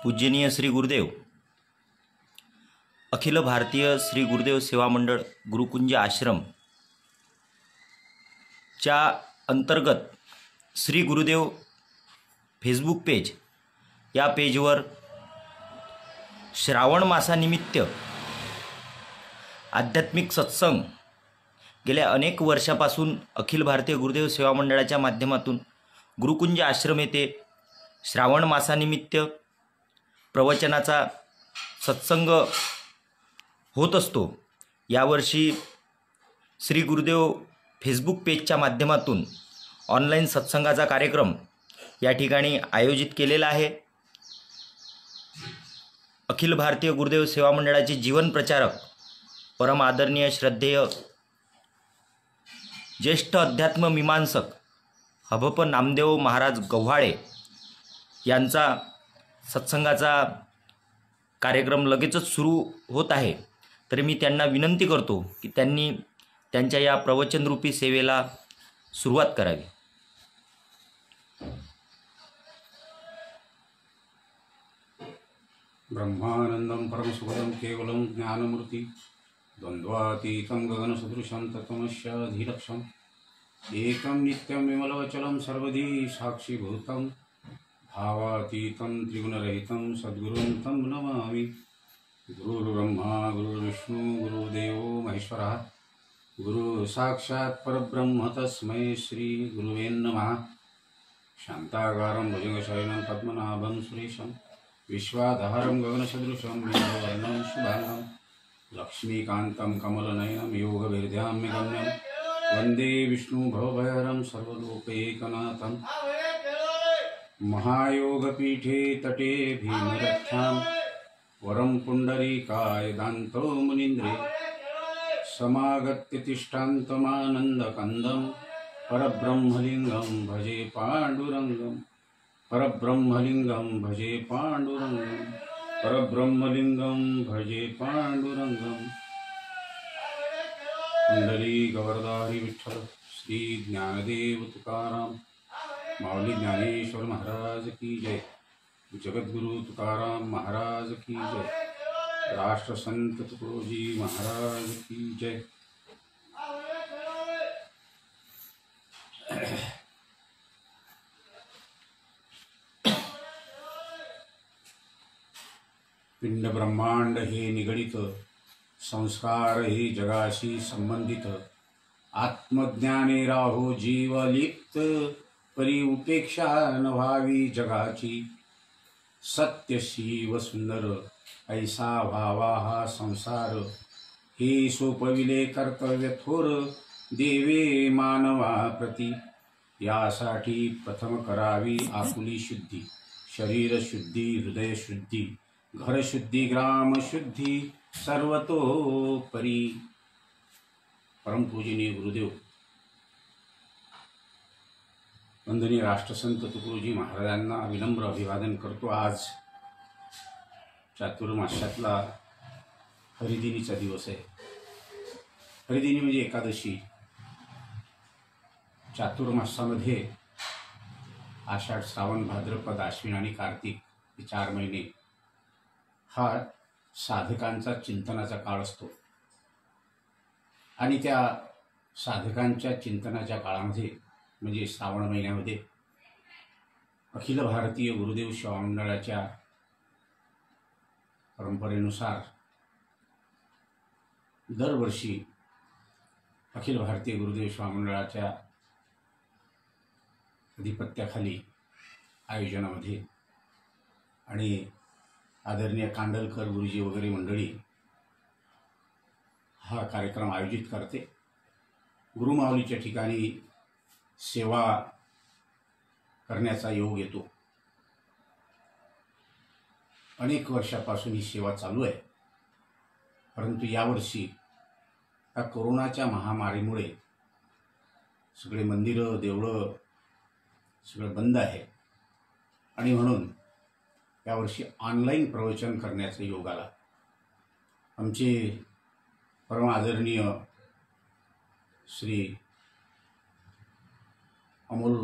पूजनीय श्री गुरुदेव अखिल भारतीय श्री गुरुदेव सेवा मंडळ गुरुकुंज आश्रम च्या अंतर्गत श्री गुरुदेव फेसबुक पेज या पेजवर श्रावण मासानिमित्त आध्यात्मिक सत्संग गेल्या अनेक वर्षापासून अखिल भारतीय गुरुदेव सेवा मंडळाच्या माध्यमातून गुरुकुंज आश्रम येथे श्रावण मासानिमित्त प्रवचनाचा सत्संग होत असतो। यावर्षी श्री गुरुदेव फेसबुक पेजच्या माध्यमातून ऑनलाईन सत्संगाचा कार्यक्रम या ठिकाणी आयोजित केलेला आहे। अखिल भारतीय गुरुदेव सेवा मंडळाचे जीवन प्रचारक परम आदरणीय श्रद्धेय ज्येष्ठ अध्यात्म मीमांसक हभप नामदेव महाराज गव्हाळे यांचा सत्संगाचा कार्यक्रम लगेचच सुरू होत आहे। तरी मी त्यांना विनंती करतो की त्यांनी त्यांच्या या प्रवचनरूपी सेवेला सुरुवात करावी। ब्रह्मानंदं परमसुखदं केवलं ज्ञानमूर्ति द्वन्द्वातीतं गगनसदृशं तत्त्वमस्याधिलक्ष्यम् एकं नित्यं विमलवचलं सर्वधी साक्षीभूतं भावातीतं त्रिगुणरहितं सद्गुरुं तं नमामि। गुरुर्ब्रह्मा गुरुर्विष्णु गुरुदेवो महेश्वरः गुरु साक्षात् परब्रह्म तस्मै श्री गुरुवे नमः। शान्ताकारं भुजगशयनं पद्मनाभं सुरेशं विश्वाधारं गगनसदृशं मेघवर्णं शुभांगं लक्ष्मीकान्तं कमलनयनं योगविद्याम्यगम्यं वन्दे विष्णु भवभयहरं सर्वलोकैकनाथं। महायोगपीठे तटे भीमरथ्यां वरं पुण्डरीकाय दान्तो मुनीन्द्रे समागत्य तिष्ठान्तमानन्दकन्दं परब्रह्मलिङ्गं भजे पाण्डुरङ्गं परब्रह्मलिङ्गं भजे पाण्डुरङ्गं परब्रह्मलिङ्गं भजे पाण्डुरङ्गं। पुण्डरीक वरदारी विठ्ठल श्री ज्ञानदेव तुकाराम माऊली ज्ञानेश्वर महाराज की जय। जगद्गुरु तुकाराम महाराज की जय। राष्ट्रसंत तुकोजी महाराज की जय। पिंड ब्रह्मांड हे निगडित संस्कार हे जगाशी संबंधित आत्मज्ञाने राहो जीव लिप्त परी उपेक्षा न व्हावी जगाची सत्य शिव सुंदर ऐसा व्हावा हा संसार हे सोपविले कर्तव्य थोर देवे मानवा प्रती। यासाठी प्रथम करावी आपुली शुद्धी शरीर शुद्धी हृदय शुद्धी घर शुद्धी ग्राम शुद्धी सर्वतोपरी। परमपूजनीय गुरुदेव वंदनीय राष्ट्रसंत तुकोजी महाराजांना विनम्र अभिवादन करतो। आज चातुर्मास्यातला हरिदिनीचा दिवस आहे। हरिदिनी म्हणजे एकादशी। चातुर्मासामध्ये आषाढ श्रावण भाद्रपद आश्विन आणि कार्तिक हे 4 महिने हा साधकांचा चिंतनाचा काळ असतो आणि त्या साधकांच्या चिंतनाच्या काळामध्ये म्हणजे श्रावण महिन्यामध्ये अखिल भारतीय गुरुदेव सेवा मंडळाच्या परंपरेनुसार दरवर्षी अखिल भारतीय गुरुदेव सेवा मंडळाच्या अधिपत्याखाली आयोजनामध्ये आणि आदरणीय कांडलकर गुरुजी वगैरे मंडळी हा कार्यक्रम आयोजित करते। गुरुमाऊलीच्या ठिकाणी सेवा करण्याचा योग येतो। अनेक वर्षापासून ही सेवा चालू आहे, परंतु यावर्षी या कोरोनाच्या महामारीमुळे सगळे मंदिरं देवळं सगळं बंद आहे आणि म्हणून यावर्षी ऑनलाईन प्रवचन करण्याचा योग आला। आमचे परम आदरणीय श्री अमोल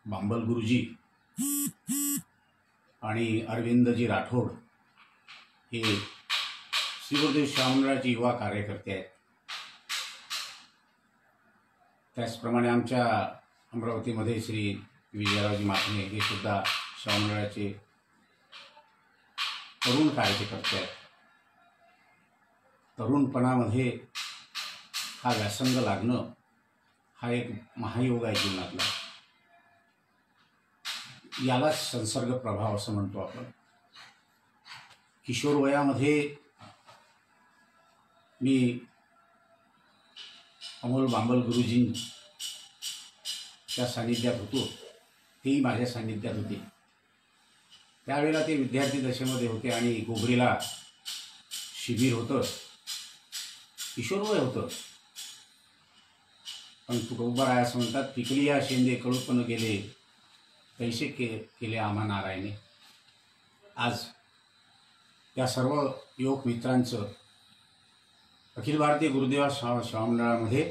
बांबल गुरुजी आणि अरविंदजी राठोड हे श्री गुरुदेव स्वामींचे युवा कार्यकर्ते आहेत. त्याचप्रमाणे आमच्या अमरावतीमध्ये श्री विजयरावजी माखणे हे सुद्धा स्वामींचे तरुण कार्यकर्ते आहेत. तरुणपणामध्ये हा व्यासंग लागणं हा एक महायोग आहे जीवनातला. यालाच संसर्ग प्रभाव असं म्हणतो आपण. किशोर वयामध्ये मी अमोल बांबल गुरुजींच्या सानिध्यात होतो. तेही माझ्या सानिध्यात होते. त्यावेळेला ते विद्यार्थी दशेमध्ये होते आणि गोबरीला शिबिर होतं. किशोरवय होतं. पण तुकोबा आहे असं म्हणतात, पिकली या शेंदे कळूपण गेले कैसे केले आम्हा नारायणे. आज या सर्व युवक मित्रांचं अखिल भारतीय गुरुदेव स्वामंडळामध्ये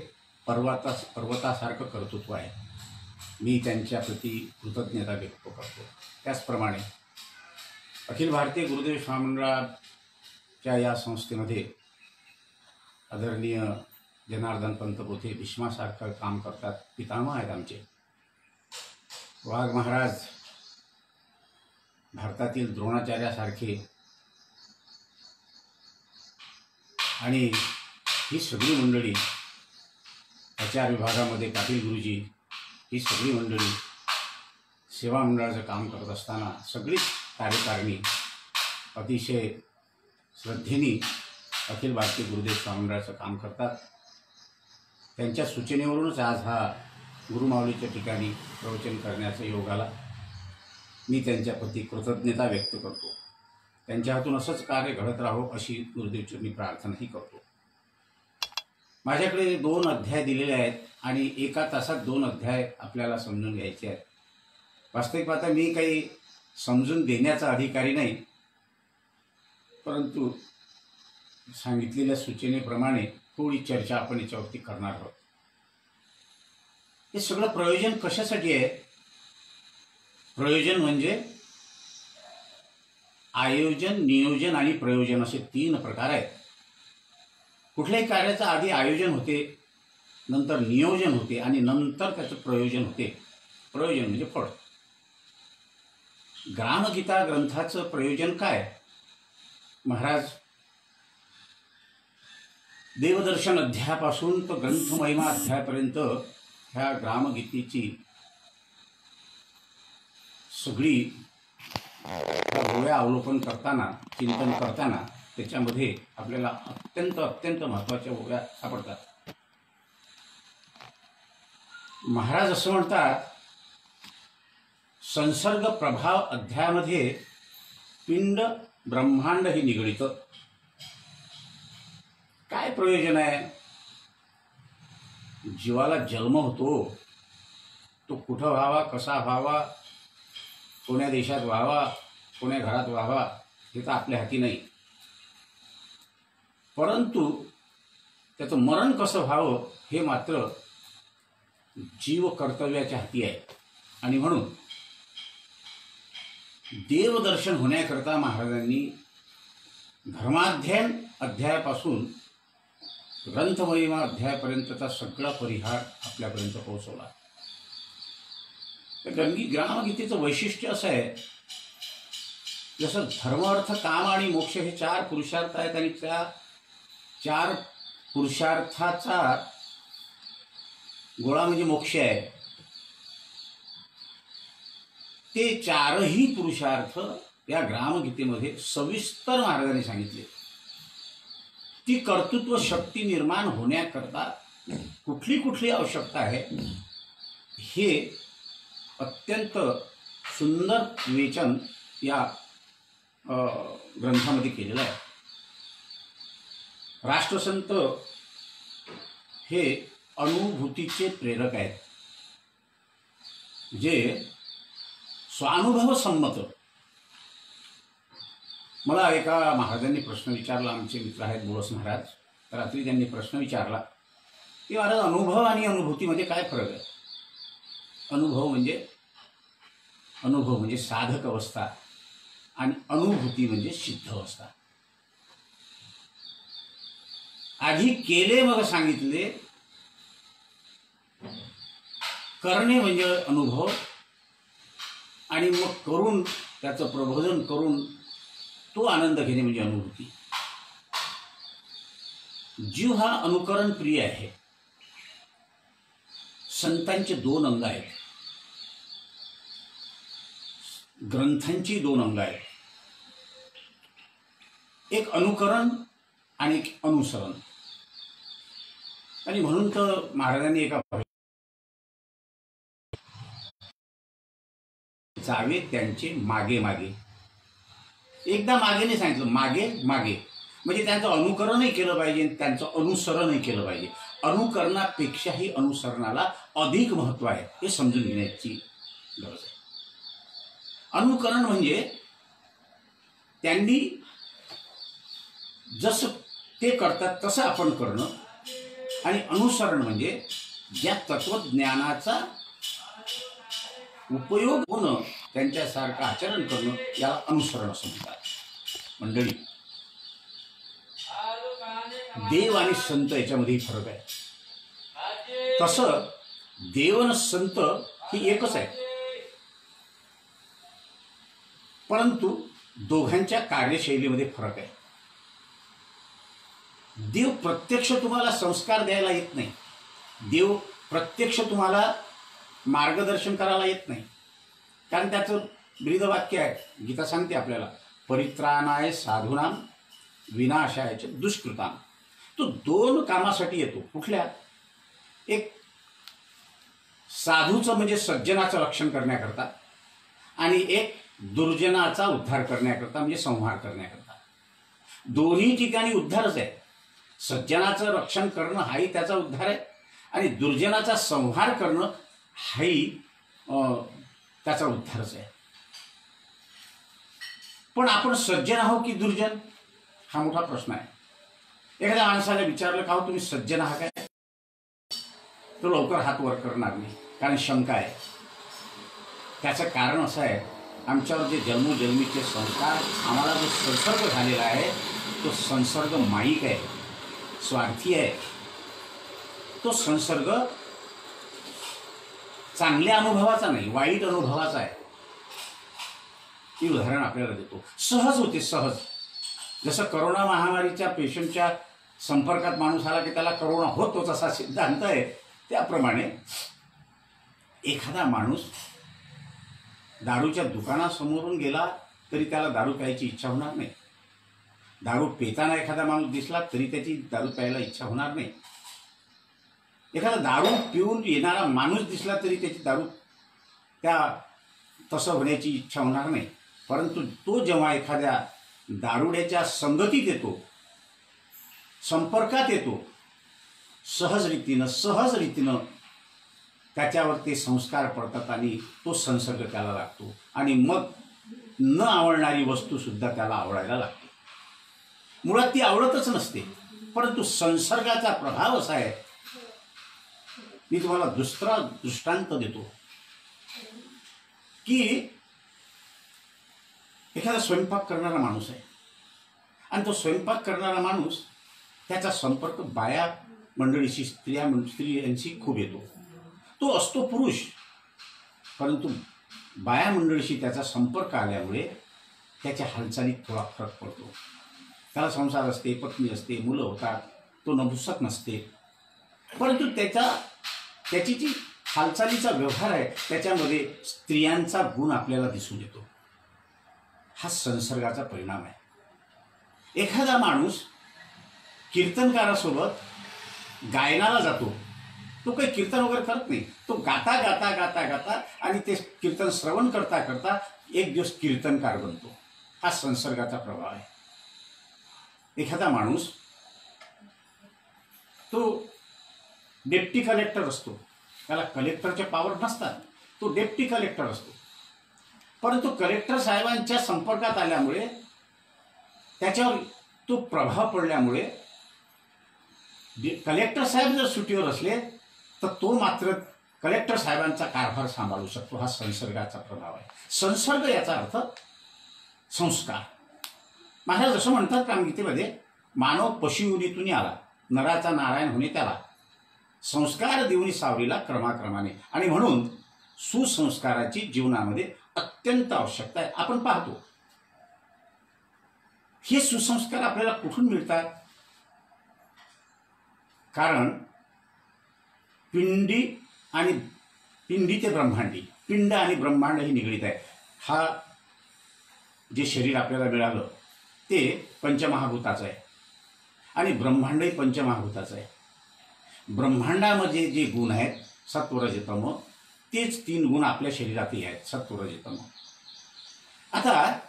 पर्वतासारखं कर्तृत्व आहे. मी त्यांच्याप्रती कृतज्ञता व्यक्त करतो. त्याचप्रमाणे अखिल भारतीय गुरुदेव स्वामंडळाच्या या संस्थेमध्ये आदरणीय जनार्दन पंत बोथे भीष्मासारखं काम करतात. पितामह आहेत आमचे. वाघ महाराज भारतातील द्रोणाचार्यासारखे. आणि ही सगळी मंडळी, आचार विभागामध्ये पाटील गुरुजी, ही सगळी मंडळी सेवा मंडळाचं काम करत असताना सगळीच कार्यकारिणी अतिशय श्रद्धेने अखिल भारतीय गुरुदेव स्वामंडळाचं काम करतात. त्यांच्या सूचनेवरूनच आज हा गुरुमाऊलीच्या ठिकाणी प्रवचन करण्याचा योग आला. मी त्यांच्याप्रती कृतज्ञता व्यक्त करतो. त्यांच्या हातून असंच कार्य घडत राहो अशी गुरुदेवचरणी प्रार्थनाही करतो. माझ्याकडे 2 अध्याय दिलेले आहेत आणि एका तासात 2 अध्याय आपल्याला समजून घ्यायचे आहेत. वास्तविक पाहता मी काही समजून देण्याचा अधिकारी नाही, परंतु सांगितलेल्या सूचनेप्रमाणे थोडी चर्चा आपण याच्यावरती करणार आहोत. हे सगळं प्रयोजन कशासाठी आहे? प्रयोजन म्हणजे आयोजन, नियोजन आणि प्रयोजन असे 3 प्रकार आहेत. कुठल्याही कार्याचं आधी आयोजन होते, नंतर नियोजन होते आणि नंतर त्याचं प्रयोजन होते. प्रयोजन म्हणजे फळ. ग्रामगीता ग्रंथाचं प्रयोजन काय? महाराज देवदर्शन अध्यायापासून तर ग्रंथमहिमा अध्यायापर्यंत ह्या ग्रामगीतेची सगळी गोळ्या अवलोकन करताना, चिंतन करताना त्याच्यामध्ये आपल्याला अत्यंत महत्त्वाच्या गोळ्या सापडतात. महाराज असं म्हणतात, संसर्ग प्रभाव अध्यायामध्ये पिंड ब्रह्मांड ही निगडित. काय प्रयोजन आहे? जीवाला जन्म होतो, तो कुठं व्हावा, कसा व्हावा, कोण्या देशात व्हावा, कोण्या घरात व्हावा, हे तर आपल्या हाती नाही. परंतु त्याचं मरण कसं व्हावं हे मात्र जीव कर्तव्याच्या हाती आहे. आणि म्हणून देवदर्शन होण्याकरता महाराजांनी धर्माध्ययन अध्यायापासून ग्रंथमहिमा अध्यायापर्यंतचा सगळा परिहार आपल्यापर्यंत पोहोचवला. ग्रामगीतेचं वैशिष्ट्य असं आहे, जसं धर्म, अर्थ, काम आणि मोक्ष हे 4 पुरुषार्थ आहेत आणि त्या 4 पुरुषार्थाचा गोळा म्हणजे मोक्ष आहे. ते 4ही पुरुषार्थ या ग्रामगीतेमध्ये सविस्तर महाराजांनी सांगितले. ती कर्तृत्व शक्ती निर्माण होण्याकरता कुठली आवश्यकता आहे हे अत्यंत सुंदर विवेचन या ग्रंथामध्ये केलेलं आहे. राष्ट्रसंत हे अनुभूतीचे प्रेरक आहेत, जे स्वानुभव संमत. मला एका महाराजांनी प्रश्न विचारला. आमचे मित्र आहेत बोळस महाराज. रात्री त्यांनी प्रश्न विचारला की महाराज, अनुभव आणि अनुभूतीमध्ये काय फरक आहे? अनुभव म्हणजे साधक अवस्था आणि अनुभूती म्हणजे सिद्धावस्था. आधी केले मग सांगितले. करणे म्हणजे अनुभव आणि मग करून त्याचं प्रबोधन करून तो आनंद घेणे म्हणजे अनुभूती. जीव हा अनुकरण प्रिय आहे. संतांचे 2 अंग आहेत, ग्रंथांची 2 अंग आहेत, एक अनुकरण आणि एक अनुसरण. आणि म्हणून तर महाराजांनी एका जावे त्यांचे मागे मागे, एकदा मागे नाही सांगितलं, मागे मागे म्हणजे त्यांचं अनुकरणही केलं पाहिजे, त्यांचं अनुसरणही केलं पाहिजे. अनुकरणापेक्षाही अनुसरणाला अधिक महत्त्व आहे हे समजून घेण्याची गरज आहे. अनुकरण म्हणजे त्यांनी जसं ते करतात तसं आपण करणं, आणि अनुसरण म्हणजे ज्या तत्वज्ञानाचा उपयोग होणं, त्यांच्यासारखं आचरण करणं, याला अनुसरण असं म्हणतात. मंडळी, देव आणि संत याच्यामध्येही फरक आहे. तसं देव आणि संत ही एकच आहे, परंतु दोघांच्या कार्यशैलीमध्ये फरक आहे. देव प्रत्यक्ष तुम्हाला संस्कार द्यायला येत नाही, देव प्रत्यक्ष तुम्हाला मार्गदर्शन करायला येत नाही. कारण त्याचं ब्रीदवाक्य आहे, गीता सांगते आपल्याला, परित्राणाय साधूनाम विनाशाय दुष्कृताम. तो 2 कामासाठी येतो. कुठल्या? एक साधूचं म्हणजे सज्जनाचं रक्षण करण्याकरता, आणि एक दुर्जनाचा उद्धार करण्याकरता म्हणजे संहार करण्याकरता. दोन्ही ठिकाणी उद्धारच आहे. सज्जनाचं रक्षण करणं हाही त्याचा उद्धार आहे, आणि दुर्जनाचा संहार करणं हाही त्याचा उद्धारच आहे. पण आपण सज्जन आहोत की दुर्जन, हा मोठा प्रश्न आहे. एखाद्या माणसाला विचारलं का हो तुम्ही सज्जन आहात काय, तो लवकर हात वर करणार नाही, कारण शंका आहे. त्याचं कारण असं आहे, आमच्यावर जे जन्मोजन्मीचे संस्कार, आम्हाला जो संसर्ग झालेला आहे तो संसर्ग माईक आहे, स्वार्थी आहे. तो संसर्ग चांगल्या अनुभवाचा नाही, वाईट अनुभवाचा आहे. ही उदाहरण आपल्याला देतो. सहज होते, सहज. जसं करोना महामारीच्या पेशंटच्या संपर्कात माणूस आला की त्याला करोना होतोच असा सिद्धांत आहे, त्याप्रमाणे एखादा माणूस दारूच्या दुकानासमोरून गेला तरी त्याला दारू प्यायची इच्छा होणार नाही. दारू पिताना एखादा माणूस दिसला तरी त्याची दारू प्यायला इच्छा होणार नाही. एखादा दारू पिऊन येणारा माणूस दिसला तरी त्याची दारू तसं होण्याची इच्छा होणार नाही. परंतु तो जेव्हा एखाद्या दारुड्याच्या संगतीत येतो, संपर्कात येतो, सहज रीतीनं त्याच्यावर ते संस्कार पडतात आणि तो संसर्ग त्याला लागतो, आणि मग न आवडणारी वस्तूसुद्धा त्याला आवडायला लागते. मुळात ती आवडतच नसते, परंतु संसर्गाचा प्रभाव असा आहे. मी तुम्हाला दुसरा दृष्टांत देतो की एखादा स्वयंपाक करणारा माणूस आहे, आणि तो स्वयंपाक करणारा माणूस त्याचा संपर्क बाया मंडळीशी, स्त्रियांशी खूप येतो. तो असतो पुरुष, परंतु बाया मंडळीशी त्याचा संपर्क आल्यामुळे त्याच्या हालचालीत थोडा फरक पडतो. त्याला संसार असते, पत्नी असते, मुलं होतात, तो नपुंसक नसते, परंतु त्याची जी हालचालीचा व्यवहार आहे त्याच्यामध्ये स्त्रियांचा गुण आपल्याला दिसून येतो. हा संसर्गाचा परिणाम आहे. एखादा माणूस कीर्तनकारासोबत गायनाला जातो, तो काही कीर्तन वगैरे करत नाही, तो गाता गाता गाता गाता आणि ते कीर्तन श्रवण करता करता एक दिवस कीर्तनकार बनतो. हा संसर्गाचा प्रभाव आहे. एखादा माणूस तो डेप्टी कलेक्टर असतो, त्याला कलेक्टरचे पॉवर नसतात, तो डेप्टी कलेक्टर असतो, परंतु कलेक्टर साहेबांच्या संपर्कात आल्यामुळे त्याच्यावर तो प्रभाव पडल्यामुळे कलेक्टर साहेब जर सुट्टीवर असले तर तो मात्र कलेक्टर साहेबांचा कारभार सांभाळू शकतो. हा संसर्गाचा प्रभाव आहे. संसर्ग याचा अर्थ संस्कार. महाराज असं म्हणतात रामगीतेमध्ये, मानव पशुयोनीतून आला, नराचा नारायण होणे त्याला, संस्कार देऊनी सावरीला क्रमाक्रमाने. आणि म्हणून सुसंस्काराची जीवनामध्ये अत्यंत आवश्यकता आहे. आपण पाहतो हे सुसंस्कार आपल्याला कुठून मिळतात? कारण पिंडी ते ब्रह्मांडी, पिंड आणि ब्रह्मांड हे निगडीत आहे. हा जे शरीर आपल्याला मिळालं ते पंचमहाभूताचं आहे आणि ब्रह्मांडही पंचमहाभूताचं आहे. ब्रह्मांडामध्ये जे गुण आहेत सत्वरजतम, तेच 3 गुण आपल्या शरीरातही आहेत सत्वरजतम. आता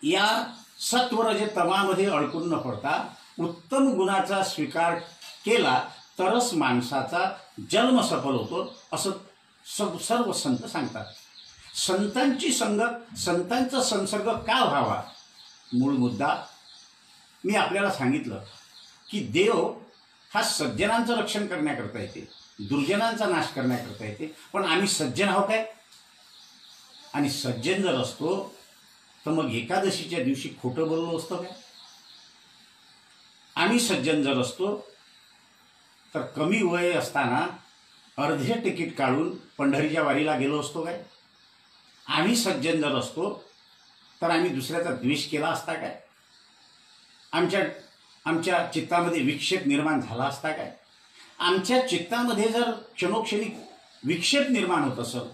या सत्वरजतमामध्ये अडकून न पडता उत्तम गुणाचा स्वीकार केला तरच माणसाचा जन्म सफल होतो, असं सर्व संत सांगतात. संतांची संगत, संतांचा संसर्ग का व्हावा? मूळ मुद्दा मी आपल्याला सांगितलं की देव हा सज्जनांचं रक्षण करण्याकरता येते, दुर्जनांचा नाश करण्याकरता येते. पण आम्ही सज्जन आहोत काय? आणि सज्जन जर असतो तर मग एकादशीच्या दिवशी खोटं बोललो असतं काय? आम्ही सज्जन जर असतो तर कमी वय असताना अर्धे तिकीट काढून पंढरीच्या वारीला गेलो असतो काय? आम्ही सज्जन जर असतो तर आम्ही दुसऱ्याचा द्वेष केला असता काय? आमच्या चित्तामध्ये विक्षेप निर्माण झाला असता काय? आमच्या चित्तामध्ये जर क्षणोक्षणी विक्षेप निर्माण होत असेल,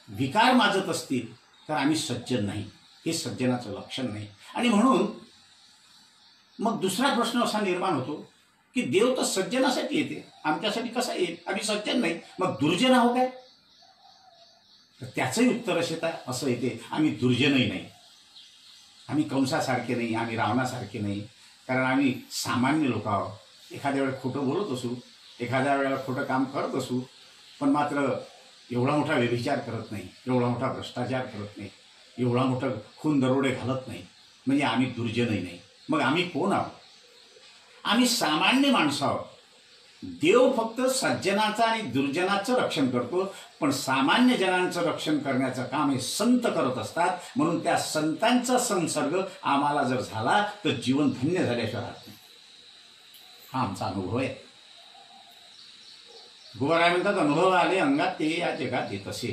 विकार माजत असतील, तर आम्ही सज्जन नाही. हे सज्जनाचं लक्षण नाही. आणि म्हणून मग दुसरा प्रश्न असा निर्माण होतो की देव तर सज्जनासाठी येते, आमच्यासाठी कसा येईल? आम्ही सज्जन नाही, मग दुर्जन आहो काय? तर त्याचंही उत्तर असं येते, आम्ही दुर्जनही नाही, आम्ही कंसासारखे नाही, आम्ही रावणासारखे नाही. कारण आम्ही सामान्य लोक आहोत. एखाद्या वेळेला खोटं बोलत असू, एखाद्या वेळेला खोटं काम करत असू, पण मात्र एवढा मोठा व्यभिचार करत नाही, एवढा मोठा भ्रष्टाचार करत नाही, एवढा मोठा खून दरोडे घालत नाही. म्हणजे आम्ही दुर्जनही नाही. मग आम्ही कोण आहोत? आम्ही सामान्य माणसं आहोत. देव फक्त सज्जनाचं आणि दुर्जनाचं रक्षण करतो, पण सामान्य जनांचं रक्षण करण्याचं काम हे संत करत असतात. म्हणून त्या संतांचा संसर्ग आम्हाला जर झाला तर जीवन धन्य झाल्याशिवाय राहत नाही. हा आमचा अनुभव आहे. गुरुराय म्हणतात, अनुभव आले अंगात ते या जगात येत असे.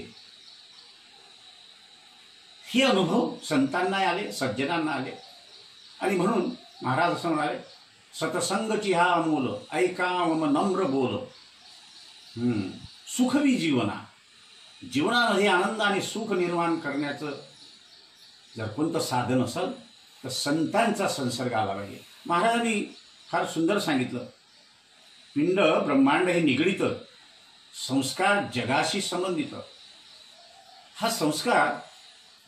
हे अनुभव संतांना आले, सज्जनांना आले. आणि म्हणून महाराज असं म्हणाले, सतसंगची हा अमोल, ऐका मम नम्र बोल. सुखवी जीवनामध्ये आनंद आणि सुख निर्माण करण्याचं जर कोणतं साधन असेल तर संतांचा संसर्ग आला पाहिजे. महाराजांनी फार सुंदर सांगितलं, पिंड ब्रह्मांड हे निगडीत, संस्कार जगाशी संबंधित. हा संस्कार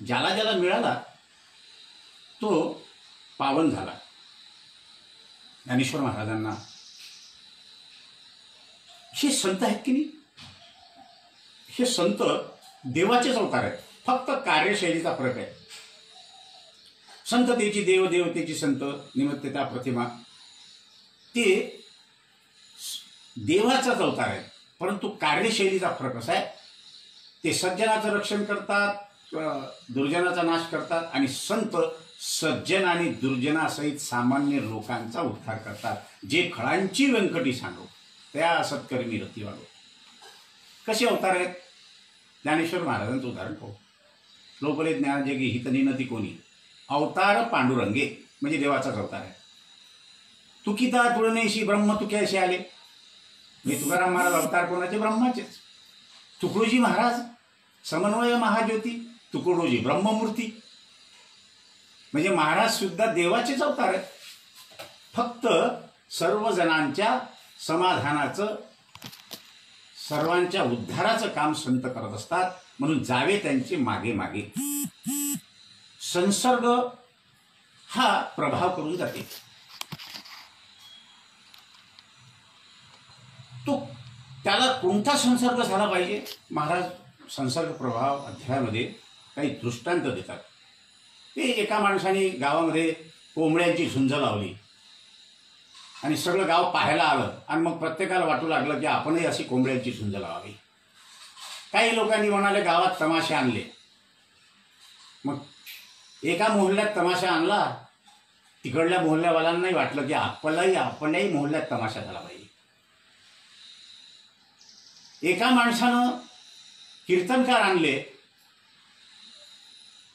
ज्याला ज्याला मिळाला तो पावन झाला. ज्ञानेश्वर महाराजांना हे संत आहेत की नाही, हे संत देवाचेच अवतार आहेत, फक्त कार्यशैलीचा फरक आहे. संततेची देव, देवतेची संत, निमित्तता प्रतिमा, ते देवाचाच अवतार आहे. परंतु कार्यशैलीचा फरक असा आहे, ते सज्जनाचं रक्षण करतात, दुर्जनाचा नाश करतात. आणि संत सज्जन आणि दुर्जनासहित सामान्य लोकांचा उद्धार करतात. जे खळांची व्यंकटी सांगो त्या सत्कर्मी रती वाढो. कसे अवतार आहेत? ज्ञानेश्वर महाराजांचं उदाहरण पाहू. लोकले ज्ञानजगी हितनिनती कोणी, अवतार पांडुरंगे म्हणजे देवाचाच अवतार आहे. तुकिता तुळनेशी ब्रह्म तुके असे आले. मी तुकाराम महाराज अवतार कोणाचे? ब्रह्माचेच. तुकडोजी महाराज समन्वय महाज्योती, तुकडोजी ब्रह्ममूर्ती. म्हणजे महाराज सुद्धा देवाचेच अवतार आहेत. फक्त सर्वजणांच्या समाधानाचं, सर्वांच्या उद्धाराचं काम संत करत असतात. म्हणून जावे त्यांचे मागे मागे. संसर्ग हा प्रभाव करून जाते. तो त्याला कोणता संसर्ग झाला पाहिजे? महाराज संसर्ग प्रभाव अध्यायामध्ये काही दृष्टांत देतात. ते एका माणसाने गावामध्ये कोंबड्यांची झुंज लावली आणि सगळं गाव पाहायला आलं आणि मग प्रत्येकाला वाटू लागलं की आपणही अशी कोंबड्यांची झुंज लावावी. काही लोकांनी म्हणाले गावात तमाशे आणले. मग एका मोहल्ल्यात तमाशा आणला, तिकडल्या मोहल्ल्यावाल्यांनाही वाटलं की आपल्याही मोहल्ल्यात तमाशा झाला पाहिजे. एका माणसानं कीर्तनकार आणले,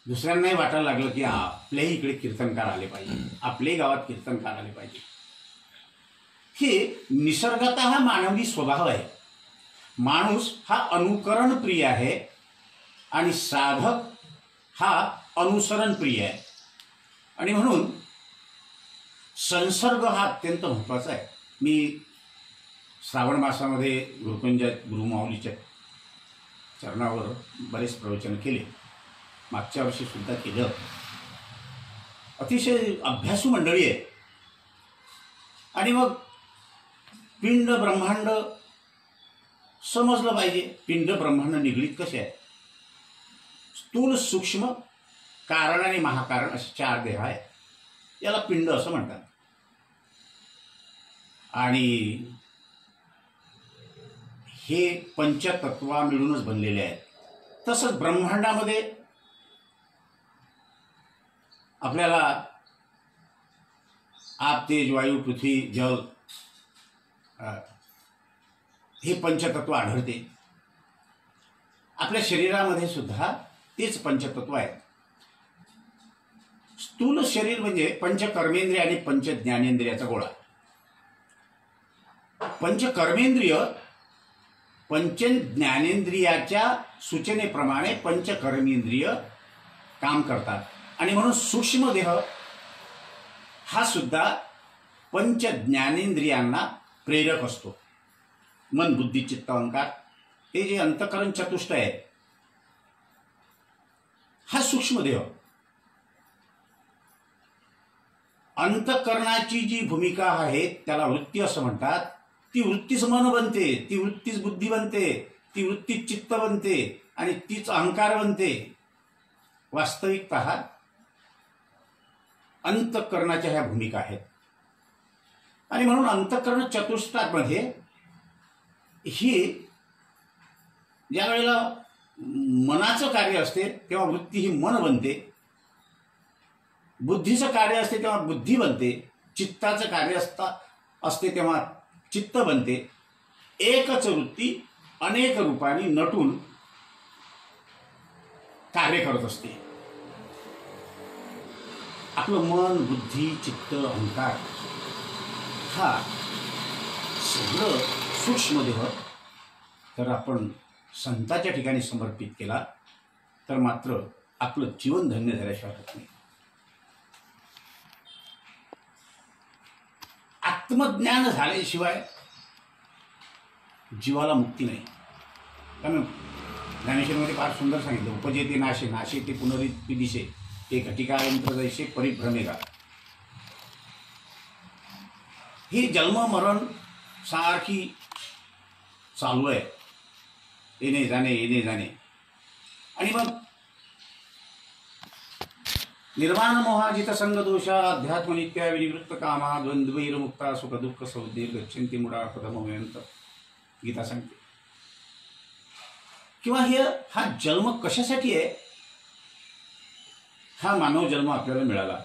दुसऱ्यांनाही वाटायला लागलं की आपल्याही इकडे कीर्तनकार आले पाहिजे, आपल्याही गावात कीर्तनकार आले पाहिजे. हे निसर्गतः मानवी स्वभाव आहे. माणूस हा अनुकरण प्रिय आहे आणि साधक हा अनुसरण प्रिय आहे. आणि म्हणून संसर्ग हा अत्यंत महत्त्वाचा आहे. मी श्रावण मासामध्ये गुरुमाऊलीच्या चरणावर बरेच प्रवचन केले, मागच्या वर्षी सुद्धा केलं. अतिशय अभ्यासू मंडळी आहे. आणि मग पिंड ब्रह्मांड समजलं पाहिजे. पिंड ब्रह्मांड निगडीत कसे आहे? स्थूल, सूक्ष्म, कारण आणि महाकारण असे 4 देह आहेत. याला पिंड असं म्हणतात. आणि हे पंचतत्वा मिळूनच बनलेले आहेत. तसंच ब्रह्मांडामध्ये आपल्याला आप, तेज, वायू, पृथ्वी, जल हे पंचतत्व आढळते. आपल्या शरीरामध्ये सुद्धा तेच पंचतत्व आहेत. स्थूल शरीर म्हणजे पंचकर्मेंद्रिय आणि पंचज्ञानेंद्रियाचा गोळा. पंचकर्मेंद्रिय पंचज्ञानेंद्रियाच्या सूचनेप्रमाणे पंचकर्मेंद्रिय काम करतात. आणि म्हणून सूक्ष्म देह हा सुद्धा पंचज्ञानेंद्रियांना प्रेरक असतो. मन, बुद्धी, चित्त, अहंकार हे जे अंतःकरण चतुष्ट आहे, हा सूक्ष्म देह. अंतःकरणाची जी भूमिका आहे त्याला वृत्ती असं म्हणतात. ती वृत्तीच मन बनते, ती वृत्तीच बुद्धी बनते, ती वृत्तीच चित्त बनते आणि तीच अहंकार बनते. वास्तविकतः अंतःकरणाच्या ह्या भूमिका आहेत. आणि म्हणून अंतःकरण चतुष्टामध्ये ही ज्या वेळेला मनाचं कार्य असते तेव्हा वृत्ती ही मन बनते, बुद्धीचं कार्य असते तेव्हा बुद्धी बनते, चित्ताचं कार्य असते तेव्हा चित्त बनते. एकच वृत्ती अनेक रूपांनी नटून कार्य करत असते. आपलं मन, बुद्धी, चित्त, अहंकार हा सगळं सूक्ष्म देह तर आपण संतांच्या ठिकाणी समर्पित केला तर मात्र आपलं जीवन धन्य झाल्याशिवाय होत नाही. आत्मज्ञान झाल्याशिवाय जीवाला मुक्ती नाही. त्यामुळे ज्ञानेश्वरीमध्ये फार सुंदर सांगितलं, उपजेते नाशे, नाशे ते पुनरुत्थिदिशे, ते घटिका यंत्र जैसे परिभ्रमेगा. ही जन्म मरण सारखी चालू आहे, येणे जाणे येणे जाणे. आणि मग निर्वाण मोहाजित संग दोषा अध्यात्म नित्या विनिवृत्त कामा द्वंद्वैर मुक्ता सुख दुःख सौधीर गच्छन्ति मुडा पदमयंत गीता सांगते. किंवा हा जन्म कशासाठी आहे? हा मानव जन्म आपल्याला मिळाला.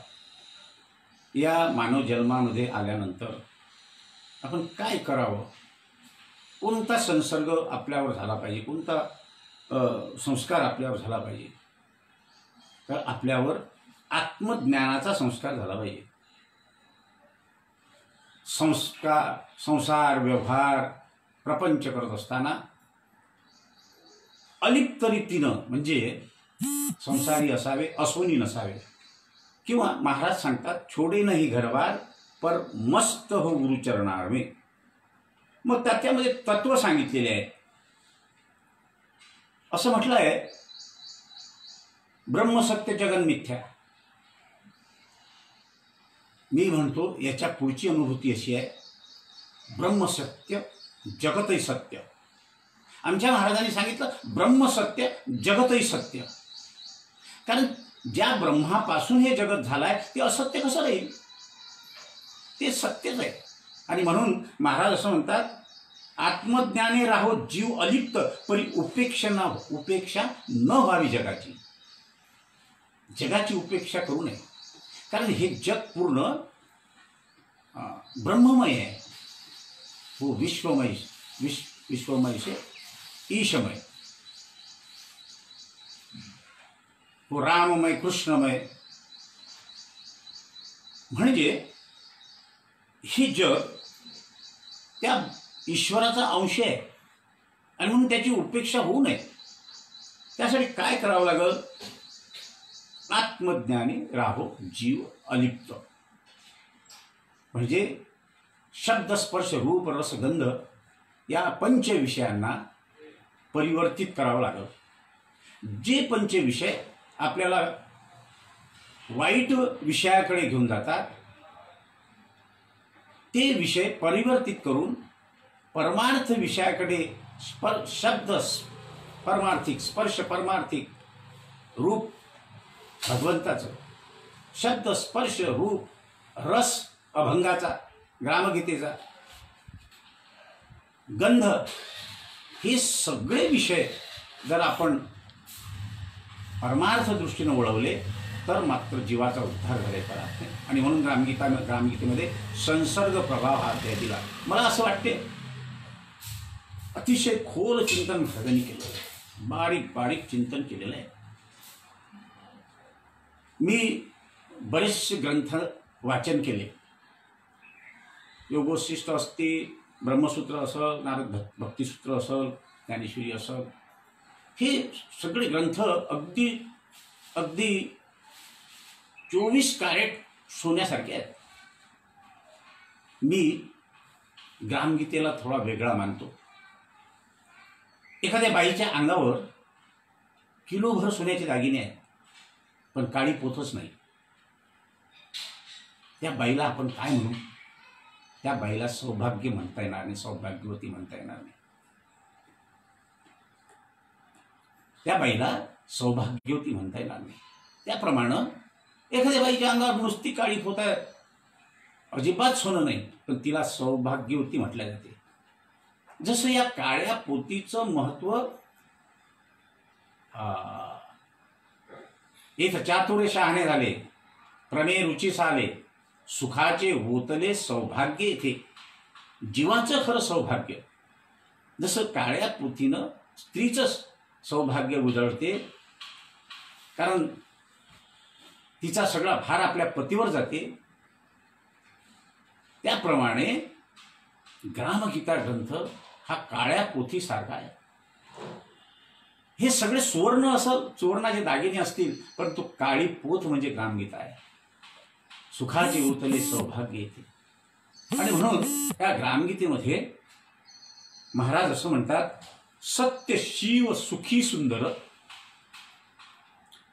या मानव जन्मामध्ये आल्यानंतर आपण काय करावं, कोणता संसर्ग आपल्यावर झाला पाहिजे, कोणता संस्कार आपल्यावर झाला पाहिजे, तर आपल्यावर आत्मज्ञानाचा संस्कार झाला पाहिजे. संसार व्यवहार प्रपंच करत असताना अलिप्त रीतीनं, म्हणजे संसारी असावे, असोनी नसावे. किंवा महाराज सांगतात, छोडे नाही घरबार पर मस्त हो गुरुचरणार में. मग त्याच्यामध्ये तत्व सांगितलेले आहे. असं म्हटलं आहे, ब्रह्मसत्य जगन मिथ्या. मी म्हणतो याच्या पुढची अनुभूती अशी आहे, ब्रह्मसत्य जगतही सत्य. आमच्या महाराजांनी सांगितलं ब्रह्मसत्य जगतही सत्य. कारण ज्या ब्रह्मापासून हे जगत झालंय ते असत्य कसं राहील? ते सत्यच आहे. आणि म्हणून महाराज असं म्हणतात, आत्मज्ञाने राहो जीव अलिप्त, परी उपेक्षा न व्हावी जगाची. जगाची उपेक्षा करू नये, कारण हे जग पूर्ण ब्रह्ममय आहे. वो विश्वमय, विश्वमय से ईशमय, वो राममय, कृष्णमय. म्हणजे हे जग त्या ईश्वराचा अंश आहे आणि म्हणून त्याची उपेक्षा होऊ नये. त्यासाठी काय करावं लागेल? आत्मज्ञानी राहो जीव अलिप्त. म्हणजे शब्द, स्पर्श, रूप, रस, गंध या पंच विषयांना परिवर्तित करावं लागेल. जे पंच विषय आपल्याला वाईट विषयाकडे घेऊन जातात ते विषय परिवर्तित करून परमार्थ विषयाकडे शब्द परमार्थिक, स्पर्श परमार्थिक, रूप भगवंताचं, शब्द, स्पर्श, रूप, रस अभंगाचा, ग्रामगीतेचा, गंध, हे सगळे विषय जर आपण परमार्थ दृष्टीने वळवले तर मात्र जीवाचा उद्धार झाल्याचा नाही. आणि म्हणून ग्रामगीतेमध्ये संसर्ग प्रभाव हा अध्याय दिला. मला असं वाटते अतिशय खोल चिंतन भगवानी केलं आहे, बारीक बारीक चिंतन केलेलं आहे. मी बरेचसे ग्रंथ वाचन केले. योगोशिष्ट असतील, ब्रह्मसूत्र असल, नारद भक्तिसूत्र असल, ज्ञानेश्वरी असल, हे सगळे ग्रंथ अगदी अगदी 24 कॅरेट सोन्यासारखे आहेत. मी ग्रामगीतेला थोडा वेगळा मानतो. एखाद्या बाईच्या अंगावर किलोभर सोन्याचे दागिने आहेत पण काळी पोथच नाही. त्या बाईला आपण काय म्हणू? त्या बाईला सौभाग्य म्हणता येणार नाही, सौभाग्यवती म्हणता येणार नाही. त्या बाईला सौभाग्यवती म्हणता येणार नाही. त्याप्रमाणे एखाद्या बाईच्या अंगावर नुसती काळी पोत आहे, अजिबात सोनं नाही, पण तिला सौभाग्यवती म्हटल्या जाते. जसं या काळ्या पोतीचं महत्व एक चातुर्य शहाणे झाले, प्रमेय रुची साले, सुखाचे ओतले सौभाग्य येथे. जीवाचं खरं सौभाग्य. जसं काळ्या पोतीनं स्त्रीचं सौभाग्य उजळते, कारण तिचा सगळा भार आपल्या पतीवर जाते, त्याप्रमाणे ग्रामगीता ग्रंथ हा काळ्या पोथीसारखा आहे. हे सगळे सुवर्ण असं, सुवर्णाचे दागिने असतील, पण तो काळी पोथ म्हणजे ग्रामगीता आहे. सुखाचे उतले सौभाग्य येते. आणि म्हणून त्या ग्रामगीतेमध्ये महाराज असं म्हणतात, सत्य शिव सुखी सुंदर.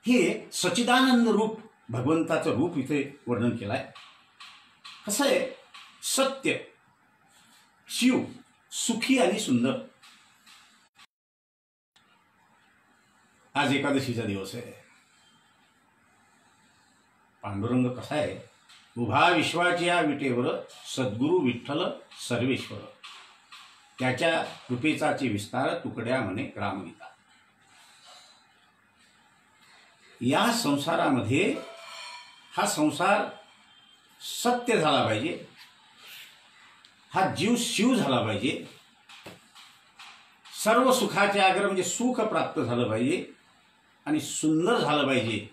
हे सच्चिदानंद रूप भगवंताचं रूप इथे वर्णन केलं आहे. कसं आहे? सत्य, शिव, सुखी आणि सुंदर. आज एकादशीचा दिवस आहे. पांडुरंग कसा आहे? उभा विश्वाची या विटेवर सद्गुरु विठ्ठल सर्वेश्वर, त्याच्या कृपेचाचे विस्तार तुकड्या म्हणे ग्रामगीता. या संसारामध्ये हा संसार सत्य झाला पाहिजे, हा जीव शिव झाला पाहिजे, सर्व सुखाचे आग्रह म्हणजे सुख प्राप्त झालं पाहिजे आणि सुंदर झालं पाहिजे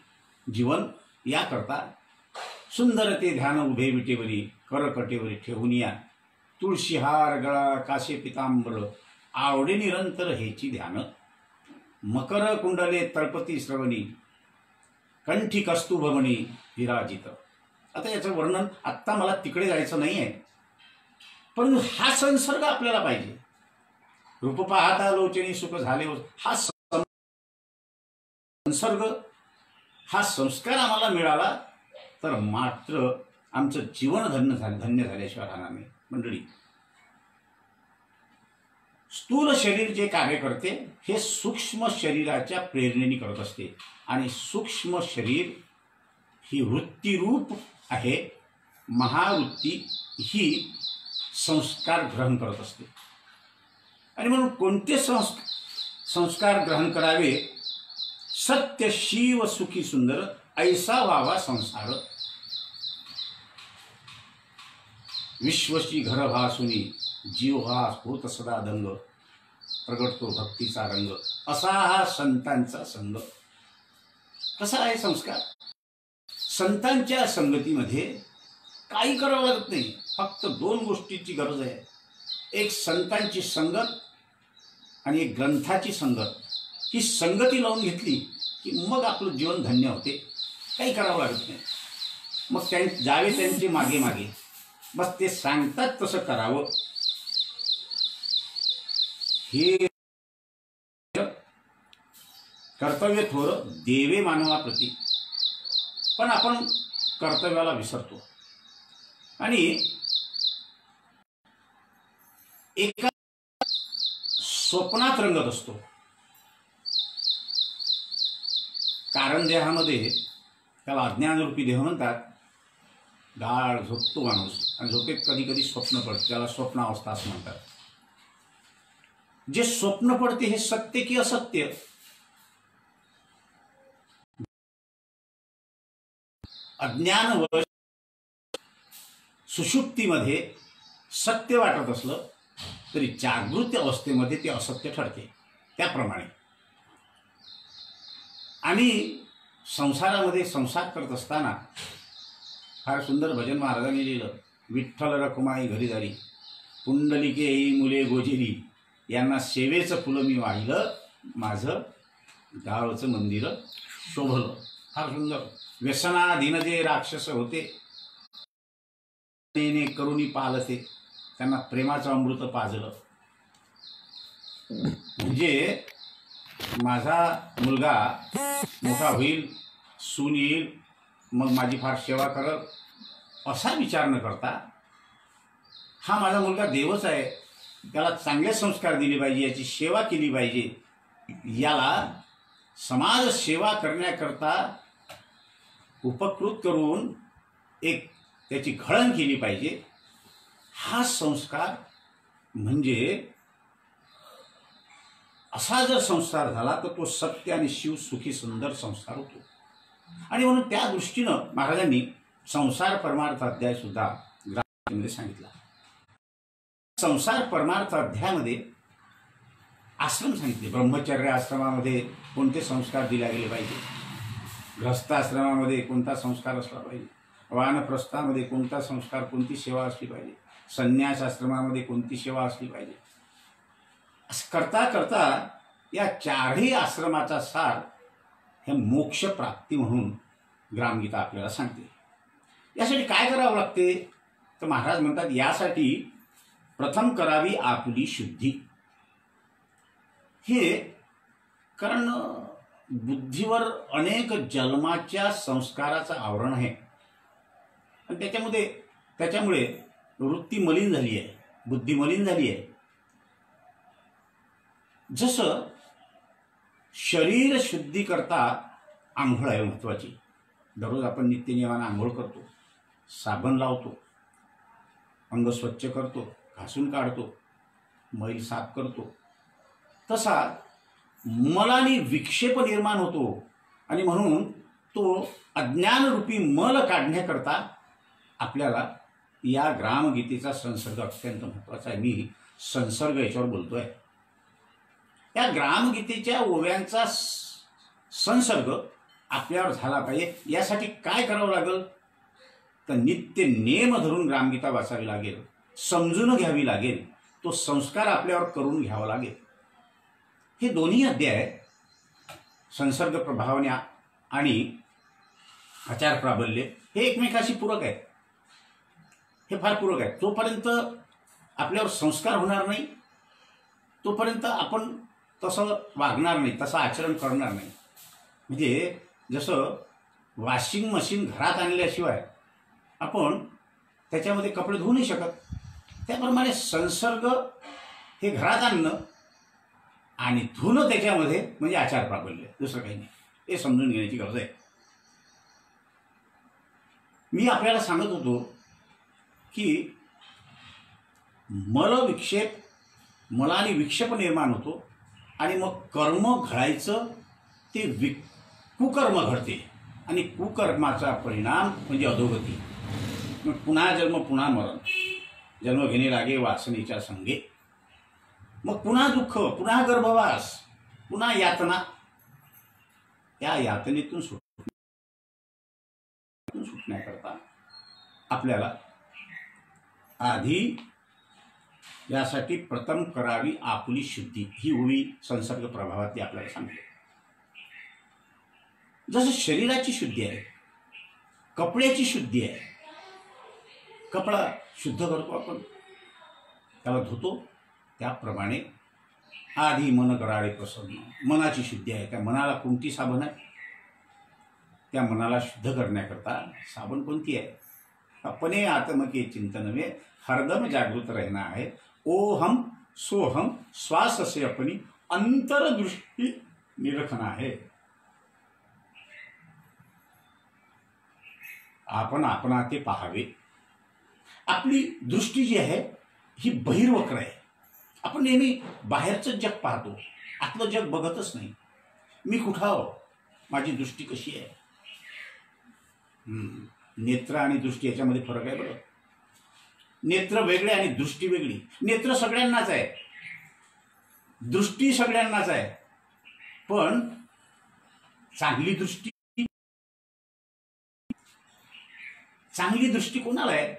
जीवन. याकरता सुंदर ते ध्यान उभे विटेवरी, करकटेवरी ठेवून या, तुळशीहार गळा काशे पितांबर, आवडे निरंतर हेची ध्यान, मकर कुंडले तळपती श्रवणी, कंठी कस्तुभमणी विराजित. आता याचं वर्णन आत्ता मला तिकडे जायचं नाही आहे, पण हा संसर्ग आपल्याला पाहिजे. रूप पाहता लोचनी सुख झाले, हा संसर्ग, हा संस्कार आम्हाला मिळाला तर मात्र आमचं जीवन धन्य झाल्याशिवाय राहणार नाही. मंडळी, स्थूल शरीर जे कार्य करते हे सूक्ष्म शरीराच्या प्रेरणेने करत असते, आणि सूक्ष्म शरीर ही वृत्तीरूप आहे. महावृत्ती ही संस्कार ग्रहण करत असते. आणि म्हणून कोणते संस्कार ग्रहण करावे? सत्य शिव सुखी सुंदर ऐसा व्हावा संसार। विश्वची घर भासुनी जीव हा होत सदा दंग, प्रगटतो भक्तीचा रंग असा हा संतांचा संग। कसा आहे संस्कार? संतांच्या संगतीमध्ये काही करावं लागत नाही, फक्त दोन गोष्टीची गरज आहे, एक संतांची संगत आणि एक ग्रंथाची संगत। ही संगती लावून घेतली की मग आपलं जीवन धन्य होते, काही करावं लागत नाही। मग जावे त्यांचे मागे मागे, बस ते सांगतात तसं करावं। हे कर्तव्य थोर देवे मानवाप्रती, पण आपण कर्तव्याला विसरतो आणि एका स्वप्नात रंगत असतो। कारण देहामध्ये, त्याला अज्ञानरूपी देह म्हणतात, गाढ झोपतो माणूस आणि झोपेत कधी कधी स्वप्न पडते, त्याला स्वप्नावस्था असं म्हणतात। जे स्वप्न पडते हे सत्य की असत्य? अज्ञानवश सुषुप्तीमध्ये सत्य वाटत असलं तरी जागृत अवस्थेमध्ये ते असत्य ठरते। त्याप्रमाणे आम्ही संसारामध्ये संसार करत असताना फार सुंदर भजन महाराजांनी लिहिलं, विठ्ठल रखुमाई घरीदारी, पुंडलिके येई मुले गोजेरी, यांना सेवेचं फुलं मी वाहिलं, माझं गावचं मंदिर शोभलं। फार सुंदर। व्यसनाधीन जे राक्षस होते करुणी पालते, त्यांना प्रेमाचं अमृत पाजलं। म्हणजे माझा मुलगा मोठा होईल, सून येईल, मग माझी फार सेवा करल असा विचार न करता, हा माझा मुलगा देवच आहे, त्याला चांगले संस्कार दिले पाहिजे, याची सेवा केली पाहिजे, याला समाज सेवा करण्याकरता उपकृत करून एक त्याची घडण केली पाहिजे। हा संस्कार म्हणजे असा जर संस्कार झाला तर तो सत्य आणि शिव सुखी सुंदर संस्कार होतो। आणि म्हणून त्या दृष्टीनं महाराजांनी संसार परमार्थ अध्याय सुद्धा ग्रंथामध्ये सांगितला। संसार परमार्थ अध्यायामध्ये आश्रम सांगितले, ब्रह्मचर्य आश्रमामध्ये कोणते संस्कार दिले गेले पाहिजे, गृहस्थाश्रमामध्ये कोणता संस्कार असला पाहिजे, वानप्रस्थामध्ये कोणता संस्कार, कोणती सेवा असली पाहिजे, संन्यास आश्रमामध्ये कोणती सेवा असली पाहिजे, असं करता करता या चारही आश्रमाचा सार हे मोक्ष प्राप्ती म्हणून ग्रामगीता आपल्याला सांगते। यासाठी काय करावं लागते तर महाराज म्हणतात, यासाठी प्रथम करावी आपली शुद्धी। हे कारण बुद्धीवर अनेक जन्माच्या संस्काराचं आवरण आहे आणि त्याच्यामुळे वृत्ती मलिन झाली आहे, बुद्धी मलिन झाली आहे। जसं शरीर शुद्धी करता आंघोळ आहे महत्वाची, दररोज आपण नित्यनियमाने आंघोळ करतो, साबण लावतो, अंग स्वच्छ करतो, घासून काढतो, मैल साफ करतो, तसा मलानी विक्षेप निर्माण होतो आणि म्हणून तो अज्ञानरूपी मल काढण्याकरता आपल्याला या ग्रामगीतेचा संसर्ग अत्यंत महत्त्वाचा आहे। मी संसर्ग याच्यावर बोलतोय। या ग्रामगीतेच्या ओव्यांचा संसर्ग आपल्यावर झाला पाहिजे। यासाठी काय करावं लागेल तर नित्य नेम धरून ग्रामगीता वाचावी लागेल, समजून घ्यावी लागेल, तो संस्कार आपल्यावर करून घ्यावा लागेल। हे दोन्ही अध्याय संसर्ग प्रभावने आणि आचार प्राबल्य हे एकमेकाशी पूरक आहेत, हे फार पूरक आहेत। जोपर्यंत आपल्यावर संस्कार होणार नाही तोपर्यंत आपण तसं वागणार नाही, तसं आचरण करणार नाही। म्हणजे जसं वॉशिंग मशीन घरात आणल्याशिवाय आपण त्याच्यामध्ये कपडे धुवू नाही शकत, त्याप्रमाणे संसर्ग हे घरात आणणं आणि धुणं त्याच्यामध्ये म्हणजे आचार प्राबल्य, दुसरं काही नाही। हे समजून घेण्याची गरज आहे। मी आपल्याला सांगत होतो की मलाने विक्षेप निर्माण होतो आणि मग कर्म घडायचं ते कुकर्म घडते आणि कुकर्माचा परिणाम म्हणजे अधोगती. मग पुन्हा जन्म पुन्हा मरण, जन्म घेणे लागे वासनेच्या संगे, मग पुन्हा दुःख, पुन्हा गर्भवास, पुन्हा यातना. त्या यातनेतून सुटण्याकरता आपल्याला आधी यासाठी प्रथम करावी आपली शुद्धी. ही ओवी संसर्ग प्रभावातली आपल्याला सांगते. जसं शरीराची शुद्धी आहे, कपड्याची शुद्धी आहे. कपडा शुद्ध करतो आपण, त्याला धुतो, त्याप्रमाणे आधी मन गराळे प्रसन्न, मनाची शुद्धी आहे. त्या मनाला कोणती साबण आहे? त्या मनाला शुद्ध करण्याकरता साबण कोणती आहे? अपने आत्म के चिंतन में हरदम जागृत रहना है. ओहम सोहम श्वास से अपनी अंतरदृष्टि निरखना है. आपण आपणा ते पाहावे. आपली दृष्टी जी आहे ही बहिर्वक्र आहे. आपण नेहमी बाहेरचं जग पाहतो, आतलं जग बघतच नाही. मी कुठं आहो, माझी दृष्टी कशी आहे? नेत्र आणि दृष्टी याच्यामध्ये फरक आहे बरं. नेत्र वेगळे आणि दृष्टी वेगळी. नेत्र सगळ्यांनाच आहे, दृष्टी सगळ्यांनाच आहे, पण चांगली दृष्टी कोणाला आहे?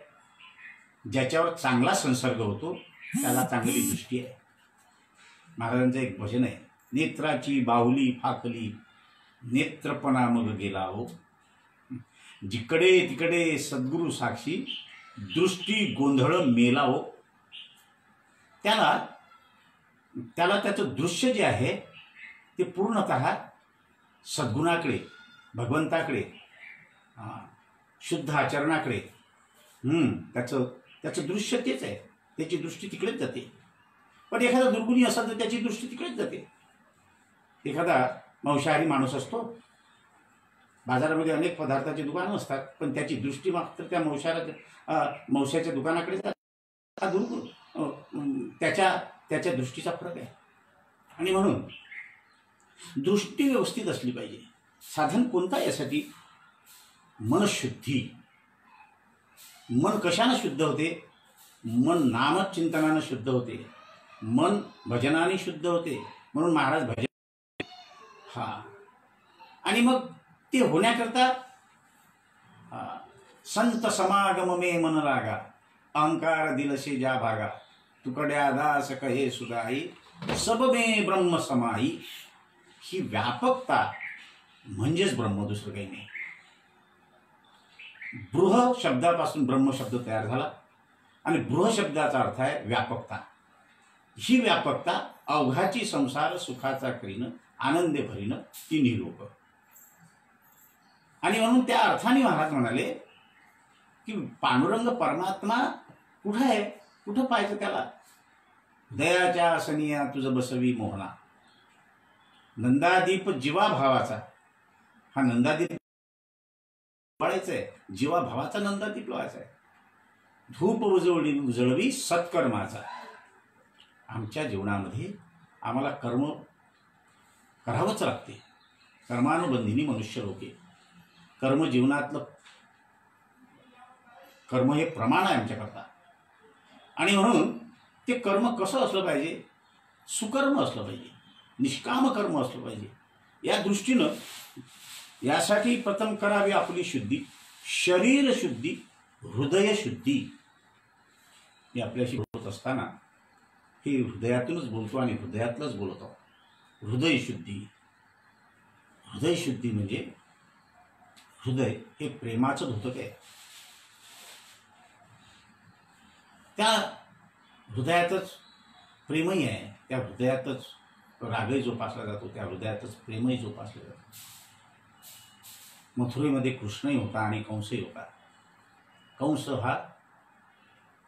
ज्याच्यावर चांगला संसर्ग होतो त्याला चांगली दृष्टी आहे. महाराजांचं एक भजन आहे, नेत्राची बाहुली फाकली नेत्रपणा मग गेला हो, जिकडे तिकडे सद्गुरु साक्षी दृष्टी गोंधळ मेला हो. त्याला त्याचं दृश्य जे आहे ते पूर्णतः सद्गुणाकडे, भगवंताकडे, शुद्ध आचरणाकडे, त्याचं दृश्य तेच आहे. त्याची दृष्टी तिकडेच जाते. पण एखादा दुर्गुणी असेल तर त्याची दृष्टी तिकडेच जाते. एखादा मांसाहारी माणूस असतो, बाजारामध्ये अनेक पदार्थाची दुकानं असतात, पण त्याची दृष्टी मात्र त्या मांसाच्या दुकानाकडे जाते. त्याच्या दृष्टीचा फरक आहे. आणि म्हणून दृष्टी व्यवस्थित असली पाहिजे. साधन कोणता यासाठी? मनशुद्धी. मन कशानं शुद्ध होते? मन नामचिंतनानं शुद्ध होते, मन भजनाने शुद्ध होते. म्हणून महाराज भजन आणि मग ते होण्याकरता संत समागम में मन लागा, अहंकार दिलसे जा भागा, तुकड्या दास कहे सुगाई, सब में ब्रह्म समाई. ही व्यापकता म्हणजेच ब्रह्म, दुसरं काही नाही. बृह शब्दापासून ब्रह्म शब्द तयार झाला आणि बृह शब्दाचा अर्थ आहे व्यापकता. ही व्यापकता अवघाची संसार सुखाचा करीन, आनंदे भरीन ती निरूप. आणि म्हणून त्या अर्थाने महाराज म्हणाले की पांडुरंग परमात्मा कुठं आहे? कुठं पाहायचं त्याला? दयाच्या आसनिया तुझं बसवी मोहना. नंदादीप जीवा भावाचा, हा नंदादीप लावायचा आहे, जीवा भावाचा नंदादीप लावायचा आहे. धूप उजळवी सत्कर्माचा. आमच्या जीवनामध्ये आम्हाला कर्म करावंच लागते. कर्मानुबंधिनी मनुष्य लोके. कर्म जीवनातलं कर्म हे प्रमाण आहे आमच्याकरता. आणि म्हणून ते कर्म कसं असलं पाहिजे? सुकर्म असलं पाहिजे, निष्काम कर्म असलं पाहिजे. या दृष्टीनं यासाठी प्रथम करावी आपली शुद्धी, शरीर शुद्धी, हृदय शुद्धी. मी आपल्याशी बोलत असताना हे हृदयातूनच बोलतो आणि हृदयातलंच बोलतो. हृदय शुद्धी. हृदय शुद्धी म्हणजे हृदय हे प्रेमाचं धोतक आहे. त्या हृदयातच प्रेमही आहे, त्या हृदयातच रागही जोपासला जातो, त्या हृदयातच प्रेमही जोपासलं जातं. मथुरेमध्ये कृष्णही होता आणि कंसही होता. कंस हा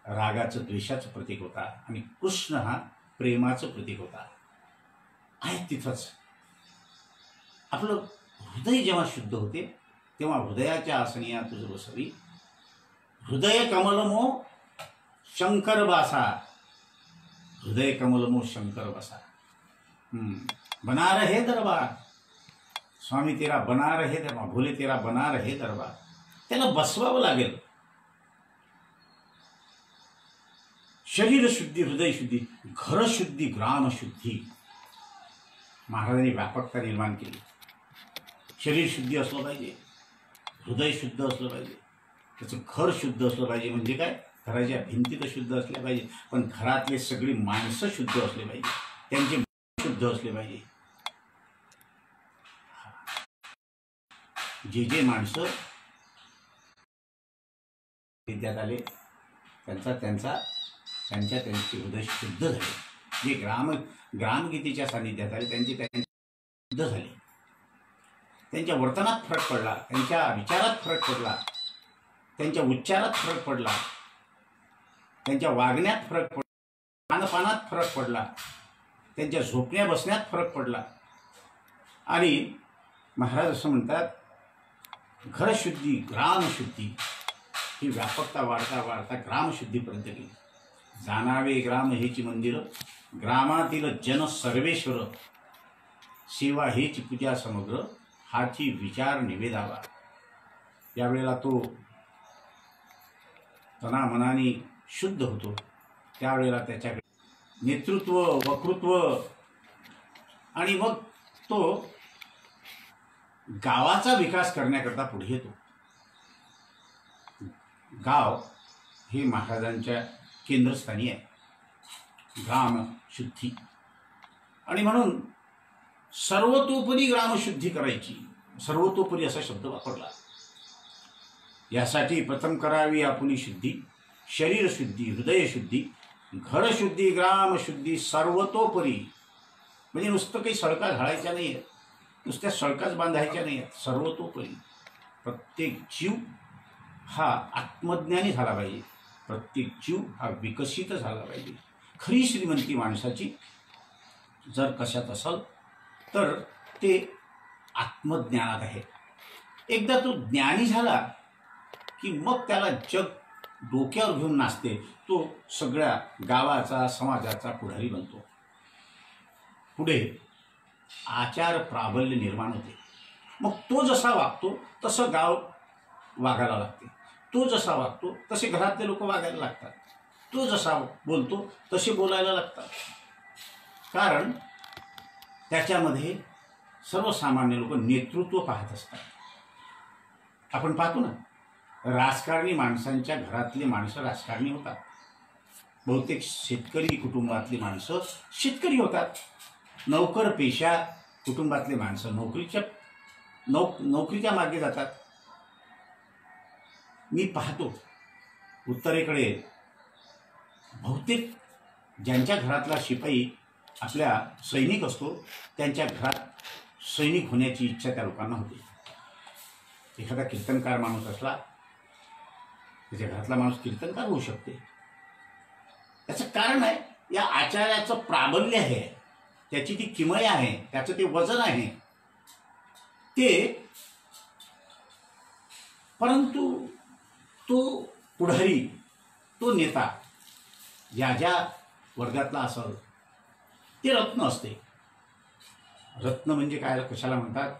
रागाचं, द्वेषाचं प्रतीक होता आणि कृष्ण हा प्रेमाचं प्रतीक होता. आहे तिथंच आपलं हृदय जेव्हा शुद्ध होते तेव्हा हृदयाच्या आसनिया तुझं बसवी. हृदय कमलमो शंकर बासा. हृदय कमलमो शंकर बसा. बना रहे दरबार. स्वामी तेरा बना रहे दरबार, भोले तेरा बना रहे दरबार, त्याला बसवावं लागेल. शरीर शुद्धी, हृदय शुद्धी, घर शुद्धी, ग्राम शुद्धी महाराजांनी व्यापकता निर्माण केली. शरीर शुद्धी असलं पाहिजे, हृदय शुद्ध असलं पाहिजे, त्याचं घर शुद्ध असलं पाहिजे. म्हणजे काय, घराच्या भिंती तर शुद्ध असल्या पाहिजे, पण घरातले सगळी माणसं शुद्ध असले पाहिजे, त्यांचे मन शुद्ध असले पाहिजे. जे माणसं विद्यात आले त्यांचे हृदय शुद्ध झाले. जे ग्रामगीतेच्या सानिध्यात आले त्यांचे शुद्ध झाले. त्यांच्या वर्तनात फरक पडला, त्यांच्या विचारात फरक पडला, त्यांच्या उच्चारात फरक पडला, त्यांच्या वागण्यात फरक पडला, खानपानात फरक पडला, त्यांच्या झोपण्या बसण्यात फरक पडला. आणि महाराज असं म्हणतात, घरशुद्धी, ग्रामशुद्धी ही व्यापकता वाढता वाढता ग्रामशुद्धीपर्यंत गेली. जाणावे ग्राम हेची मंदिर, ग्रामातील जन सर्वेश्वर, सेवा हेची पूजा समग्र, हाची विचार निवेदावा. यावेळेला तो तनामनाने शुद्ध होतो. त्यावेळेला त्याच्याकडे नेतृत्व, वक्तृत्व, आणि मग तो गावाचा विकास करण्याकरता पुढे येतो. गाव हे महाराजांच्या केंद्रस्थानी आहे, ग्रामशुद्धी. आणि म्हणून सर्वतोपरी ग्रामशुद्धी करायची. सर्वतोपरी असा शब्द वापरला. यासाठी प्रथम करावी आपुली शुद्धी, शरीर शुद्धी, हृदय शुद्धी, घरशुद्धी, ग्रामशुद्धी, सर्वतोपरी. म्हणजे नुसतं काही सळका घालायच्या नाही आहेत, नुसत्या सळकाच बांधायच्या नाही आहेत. सर्वतोपरी प्रत्येक जीव हा आत्मज्ञानी झाला पाहिजे, प्रत्येक जीव हा विकसित झाला पाहिजे. खरी श्रीमंती माणसाची जर कशात असेल तर ते आत्मज्ञानात आहे. एकदा तो ज्ञानी झाला की मग त्याला जग डोक्यावर घेऊन नाचते. तो सगळ्या गावाचा, समाजाचा पुढारी बनतो. पुढे आचार प्राबल्य निर्माण होते. मग तो जसा वागतो तसं गाव वागायला लागते. तो जसा वागतो तसे घरातले लोक वागायला लागतात. तो जसा बोलतो तसे बोलायला लागतात. कारण त्याच्यामध्ये सर्वसामान्य लोक नेतृत्व पाहत असतात. आपण पाहतो ना, राजकारणी माणसांच्या घरातली माणसं राजकारणी होतात. बहुतेक शेतकरी कुटुंबातली माणसं शेतकरी होतात. नोकर पेशा कुटुंबातले माणसं नोकरीच्या मागे जातात. मी पाहतो उत्तरेकडे बहुतेक ज्यांच्या घरातला शिपाई आपल्या सैनिक असतो त्यांच्या घरात सैनिक होण्याची इच्छा त्या लोकांना होते. एखादा कीर्तनकार माणूस असला त्याच्या घरातला माणूस कीर्तनकार होऊ शकते. त्याचं कारण आहे या आचार्याचं प्राबल्य आहे, त्याची ती किमया आहे, त्याचं ते वजन आहे ते. परंतु तो पुढारी, तो नेता ज्या ज्या वर्गातला असेल ते रत्न असते. रत्न म्हणजे काय, कशाला म्हणतात,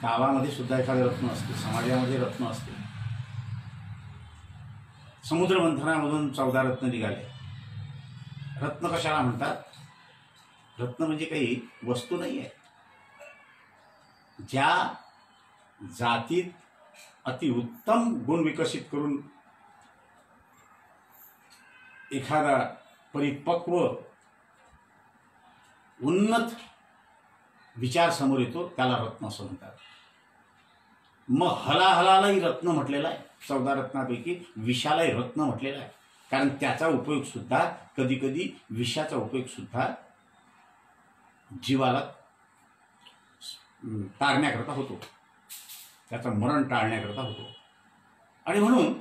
गावामध्ये सुद्धा एखादं रत्न असते, समाजामध्ये रत्न असते. समुद्र मंथनामधून 14 रत्न निघाले. रत्न कशाला म्हणतात? रत्न म्हणजे काही वस्तू नाही आहे. ज्या जातीत अतिउत्तम गुण विकसित करून एखादा परिपक्व उन्नत विचार समोर येतो त्याला रत्न असं म्हणतात. मग हलाहलालाही रत्न म्हटलेला आहे. 14 रत्नापैकी विषालाही रत्न म्हटलेला आहे. कारण त्याचा उपयोग सुद्धा कधी कधी विषाचा उपयोग सुद्धा जीवाला टाळण्याकरता होतो, त्याचं मरण टाळण्याकरता होतो. आणि म्हणून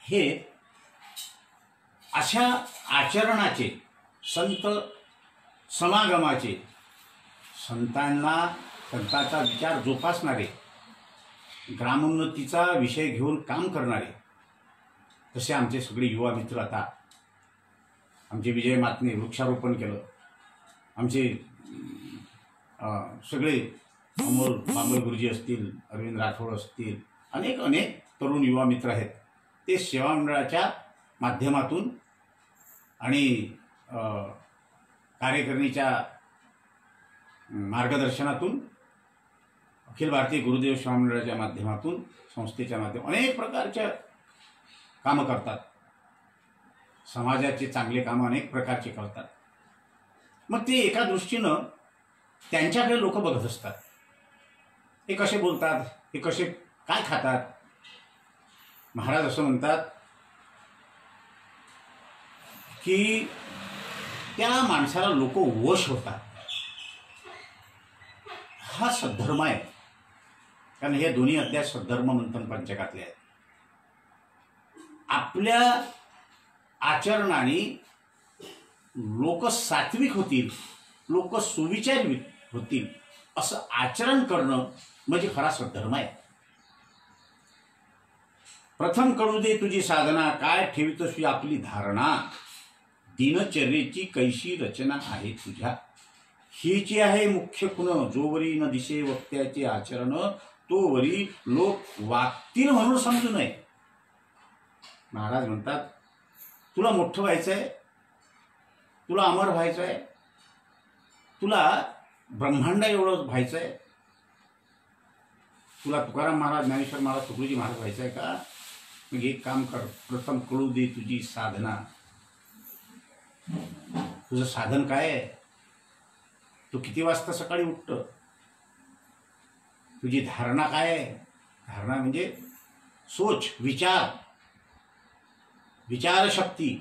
हे अशा आचरणाचे, संत समागमाचे, संतांचा विचार जोपासणारे, ग्रामोन्नतीचा विषय घेऊन काम करणारे तसे आमचे सगळे युवा मित्र. आता आमचे विजय मातने वृक्षारोपण केलं, आमचे सगळे अमोल बांबल गुरुजी असतील, अरविंद राठोड असतील, अनेक अनेक तरुण युवा मित्र आहेत. ते सेवा मंडळाच्या माध्यमातून आणि कार्यकारिणीच्या मार्गदर्शनातून, अखिल भारतीय गुरुदेव सेवा मंडळाच्या माध्यमातून, संस्थेच्या माध्यमातून अनेक प्रकारच्या कामं करतात. समाजाचे चांगले कामं अनेक प्रकारचे करतात. मग ते एका दृष्टीनं त्यांच्याकडे लोक बघत असतात. हे कसे बोलतात, हे कसे काय खातात. महाराज असं म्हणतात की त्या माणसाला लोक वश होतात. हा सद्धर्म आहे, कारण हे दोन्ही अध्याय सद्धर्म मंथन पंचकातले आहेत. आपल्या आचरणाने लोक सात्विक होतील, लोक सुविचारी होतील असं आचरण करणं म्हणजे खरा सद्धर्म आहे. प्रथम कळू दे तुझी साधना, काय ठेवितोस आपली धारणा, दिनचर्येची कैशी रचना आहे तुझ्या, हीची आहे मुख्य खुण, जोवरी न दिसे वक्त्याचे आचरण, तोवरी लोक वागतील म्हणून समजू नये. महाराज म्हणतात तुला मोठं व्हायचंय, तुला अमर व्हायचंय, तुला ब्रह्मांड एवढं व्हायचंय, तुला तुकाराम महाराज, ज्ञानेश्वर महाराज, तुकडोजी महाराज व्हायचंय का? मग एक काम कर, प्रथम कळू दे तुझी साधना. तुझं साधन काय आहे? तू किती वाजता सकाळी उठतो? तुझी धारणा काय आहे? धारणा म्हणजे सोच, विचार, विचारशक्ती.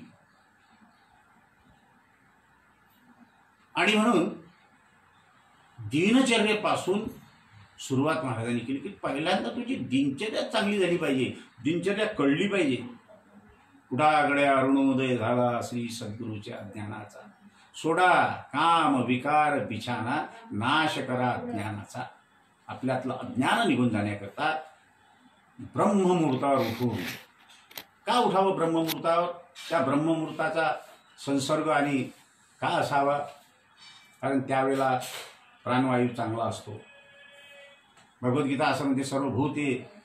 आणि म्हणून दिनचर्येपासून सुरुवात महाराजांनी केली की पहिल्यांदा तुझी दिनचर्या चांगली झाली पाहिजे, दिनचर्या कळली पाहिजे. उडागड्या अरुणोदय झाला श्री सद्गुरूच्या ज्ञानाचा, सोडा काम विकार बिछाना, नाश करा ज्ञानाचा. आपल्यातलं अज्ञान निघून जाण्याकरता ब्रह्ममुहूर्तावर उठून. का उठावं ब्रह्ममुहूर्तावर? त्या ब्रह्ममुहूर्ताचा संसर्ग आणि का असावा? कारण त्यावेळेला प्राणवायू चांगला असतो. भगवद्गीता असं म्हणते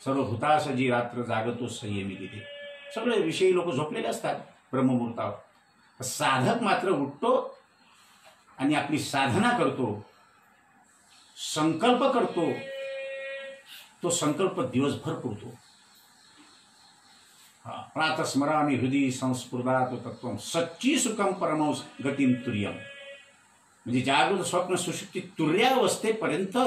सर्वभूतास जी रात्र जागतो संयमी तिथे. सगळे विषयी लोक झोपलेले असतात ब्रह्ममुहूर्तावर. साधक मात्र उठतो आणि आपली साधना करतो, संकल्प करतो. तो संकल्प दिवसभर पुरतो. प्रातस्मरामी हृदय संस्फुरदात तत्वं सच्ची सुखम परमंस गतिम तुर्यम. म्हणजे जागृत स्वप्न सुषुप्ती तुर्यावस्थेपर्यंत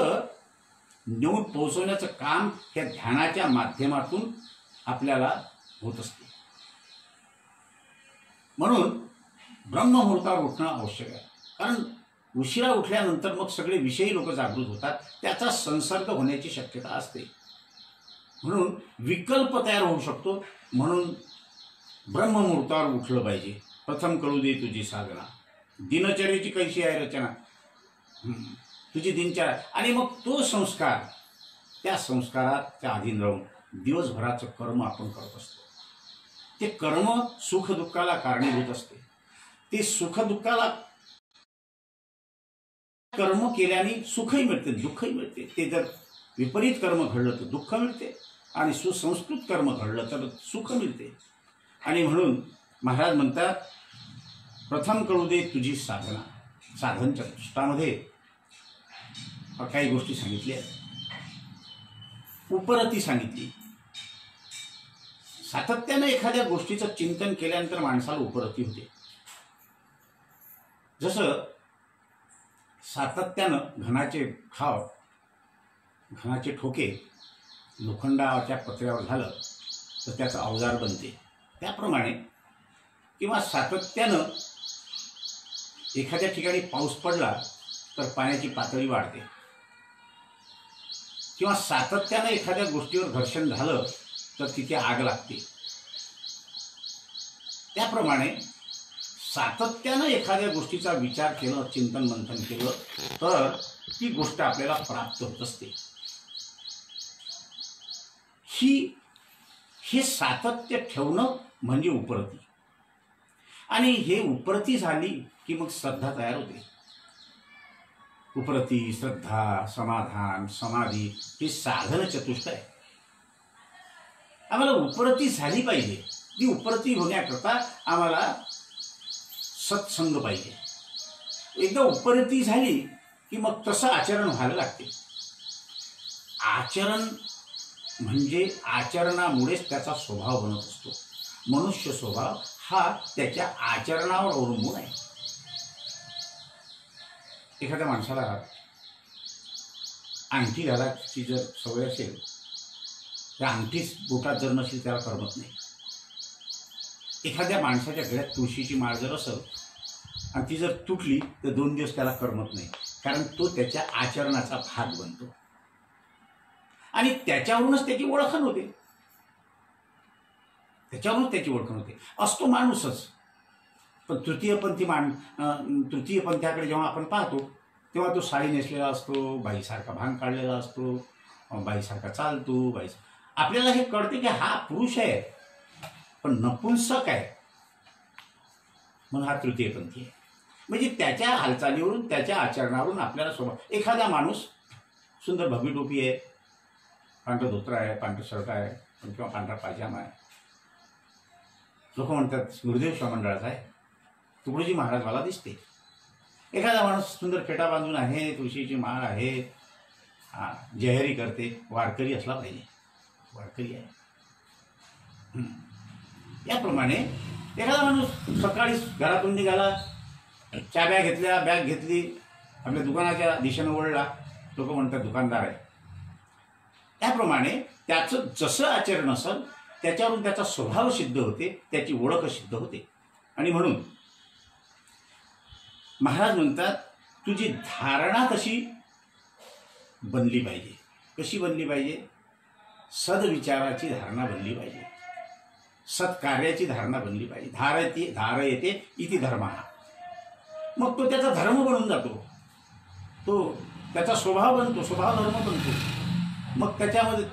नेऊन पोहोचवण्याचं काम त्या ध्यानाच्या माध्यमातून आपल्याला होत असते. म्हणून ब्रह्ममुहूर्तावर उठणं आवश्यक आहे. कारण उशिरा उठल्यानंतर मग सगळे विषयी लोक जागृत होतात, त्याचा संसर्ग होण्याची शक्यता असते. म्हणून विकल्प तयार होऊ शकतो. म्हणून ब्रह्ममुहूर्तावर उठलं पाहिजे. प्रथम कळू दे तुझी साधना, दिनचर्येची कैशी आहे रचना, तुझी दिनचर्या. आणि मग तो संस्कार, त्या संस्काराच्या अधीन राहून दिवसभराचं कर्म आपण करत असतो. ते कर्म सुखदुःखाला कारणीभूत असते. ते सुखदुःखाला कर्म केल्याने सुखही मिळते, दुःखही मिळते. ते जर विपरीत कर्म घडलं तर दुःख मिळते, आणि सुसंस्कृत कर्म घडलं तर सुख मिळते. आणि म्हणून महाराज म्हणतात प्रथम कळू दे तुझी साधना. साधन चतुष्टामध्ये काही गोष्टी सांगितल्या आहेत. उपरती सांगितली. सातत्यानं एखाद्या गोष्टीचं चिंतन केल्यानंतर माणसाला उपरती होते. जसं सातत्यानं घनाचे ठोके लोखंडाच्या पत्र्यावर झालं तर त्याचं अवजार बनते. त्याप्रमाणे किंवा सातत्यानं एखाद्या ठिकाणी पाऊस पडला तर पाण्याची पातळी वाढते. किंवा सातत्यानं एखाद्या गोष्टीवर घर्षण झालं तर तिथे आग लागते. त्याप्रमाणे सातत्यानं एखाद्या गोष्टीचा विचार केलं, चिंतन मंथन केलं तर ती गोष्ट आपल्याला प्राप्त होत असते. हे सातत्य ठेवणं म्हणजे उपरती. आणि हे उपरती झाली की मग श्रद्धा तयार होते. उपरती, श्रद्धा, समाधान, समाधी ही साधन चतुष्ट आहे. आम्हाला उपरती झाली पाहिजे. ती उपरती होण्याकरता आम्हाला सत्संग पाहिजे. एकदा उपरती झाली की मग तसं आचरण व्हायला लागते. आचरण म्हणजे आचरणामुळेच त्याचा स्वभाव बनत असतो. मनुष्य स्वभाव हा त्याच्या आचरणावर अवलंबून आहे. एखाद्या माणसाला अंगठी घालायची जर सवय असेल, त्या अंगठीच बोटात जर नसेल त्याला करमत नाही. एखाद्या माणसाच्या गळ्यात तुळशीची माळ जर असेल आणि ती जर तुटली तर 2 दिवस त्याला करमत नाही, कारण तो त्याच्या आचरणाचा भाग बनतो आणि त्याच्यावरूनच त्याची ओळखण होते. त्याच्यावरूनच त्याची ओळखण होते. असतो माणूसच, पण तृतीयपंथाकडे जेव्हा आपण पाहतो तेव्हा तो साडी नेसलेला असतो, बाईसारखा भांग काढलेला असतो, बाईसारखा चालतो. आपल्याला हे कळते की हा पुरुष आहे पण नपुंसक आहे, म्हणून हा तृतीयपंथी आहे. म्हणजे त्याच्या हालचालीवरून, त्याच्या आचरणावरून आपल्याला स्वभाव. एखादा माणूस सुंदर भगवी टोपी आहे, पांढरं धोतर आहे, पांढरं शर्ट आहे किंवा पांढरा पायजामा आहे, लोक म्हणतात गुरुदेव शिवमंडळाचा आहे, तुकडोजी महाराज मला दिसते. एखादा माणूस सुंदर फेटा बांधून आहे, तुळशीची माळ आहे, जहेरी करते, वारकरी असला पाहिजे, वारकरी आहे. याप्रमाणे एखादा माणूस सकाळी घरातून निघाला, चाब्या घेतल्या, बॅग घेतली, आपल्या दुकानाच्या दिशेनं वळला, लोक म्हणतात दुकानदार आहे. त्याप्रमाणे त्याचं जसं आचरण असेल त्याच्यावरून त्याचा स्वभाव सिद्ध होते, त्याची ओळख सिद्ध होते. आणि म्हणून महाराज म्हणतात तुझी धारणा कशी बनली पाहिजे. कशी बनली पाहिजे? सद्विचाराची धारणा बनली पाहिजे, सत्कार्याची धारणा बनली पाहिजे. धारयते इति धर्मः. मग तो त्याचा धर्म बनून जातो, तो त्याचा स्वभाव बनतो, स्वभाव धर्म बनतो. मग त्याच्यामध्ये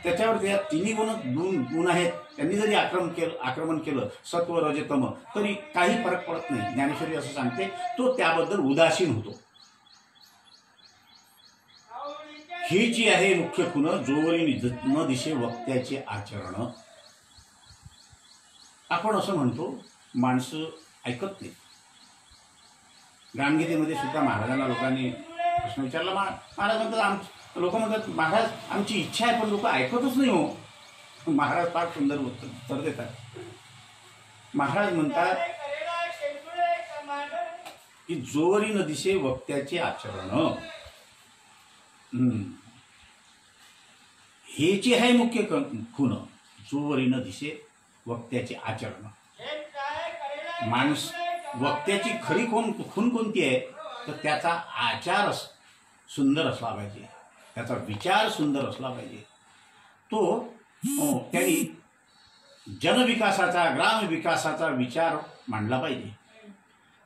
त्याच्यावर त्या तिन्ही गुण आहेत, त्यांनी जरी आक्रमण केलं सत्व रज तम, तरी काही फरक पडत नाही. ज्ञानेश्वरी असं सांगते, तो त्याबद्दल उदासीन होतो. ही जी आहे मुख्य खुण, जोवरी न दिशे वक्त्याचे आचरण. आपण असं म्हणतो माणसं ऐकत नाही. रामगीतेमध्ये सुद्धा महाराजांना लोकांनी प्रश्न विचारला. महाराज म्हणतात, लोक म्हणतात महाराज आमची इच्छा आहे पण लोक ऐकतच नाही हो. महाराज फार सुंदर उत्तर देतात. महाराज म्हणतात की जोवरी न दिशे वक्त्याचे आचरण, हे जे आहे मुख्य खूण, जोवरी न दिशे वक्त्याचे आचरण. माणूस वक्त्याची खरी खूण कोणती आहे तर त्याचा आचार सुंदर असला पाहिजे, त्याचा विचार सुंदर असला पाहिजे. तो त्यांनी जनविकासाचा, ग्रामविकासाचा विचार मांडला पाहिजे.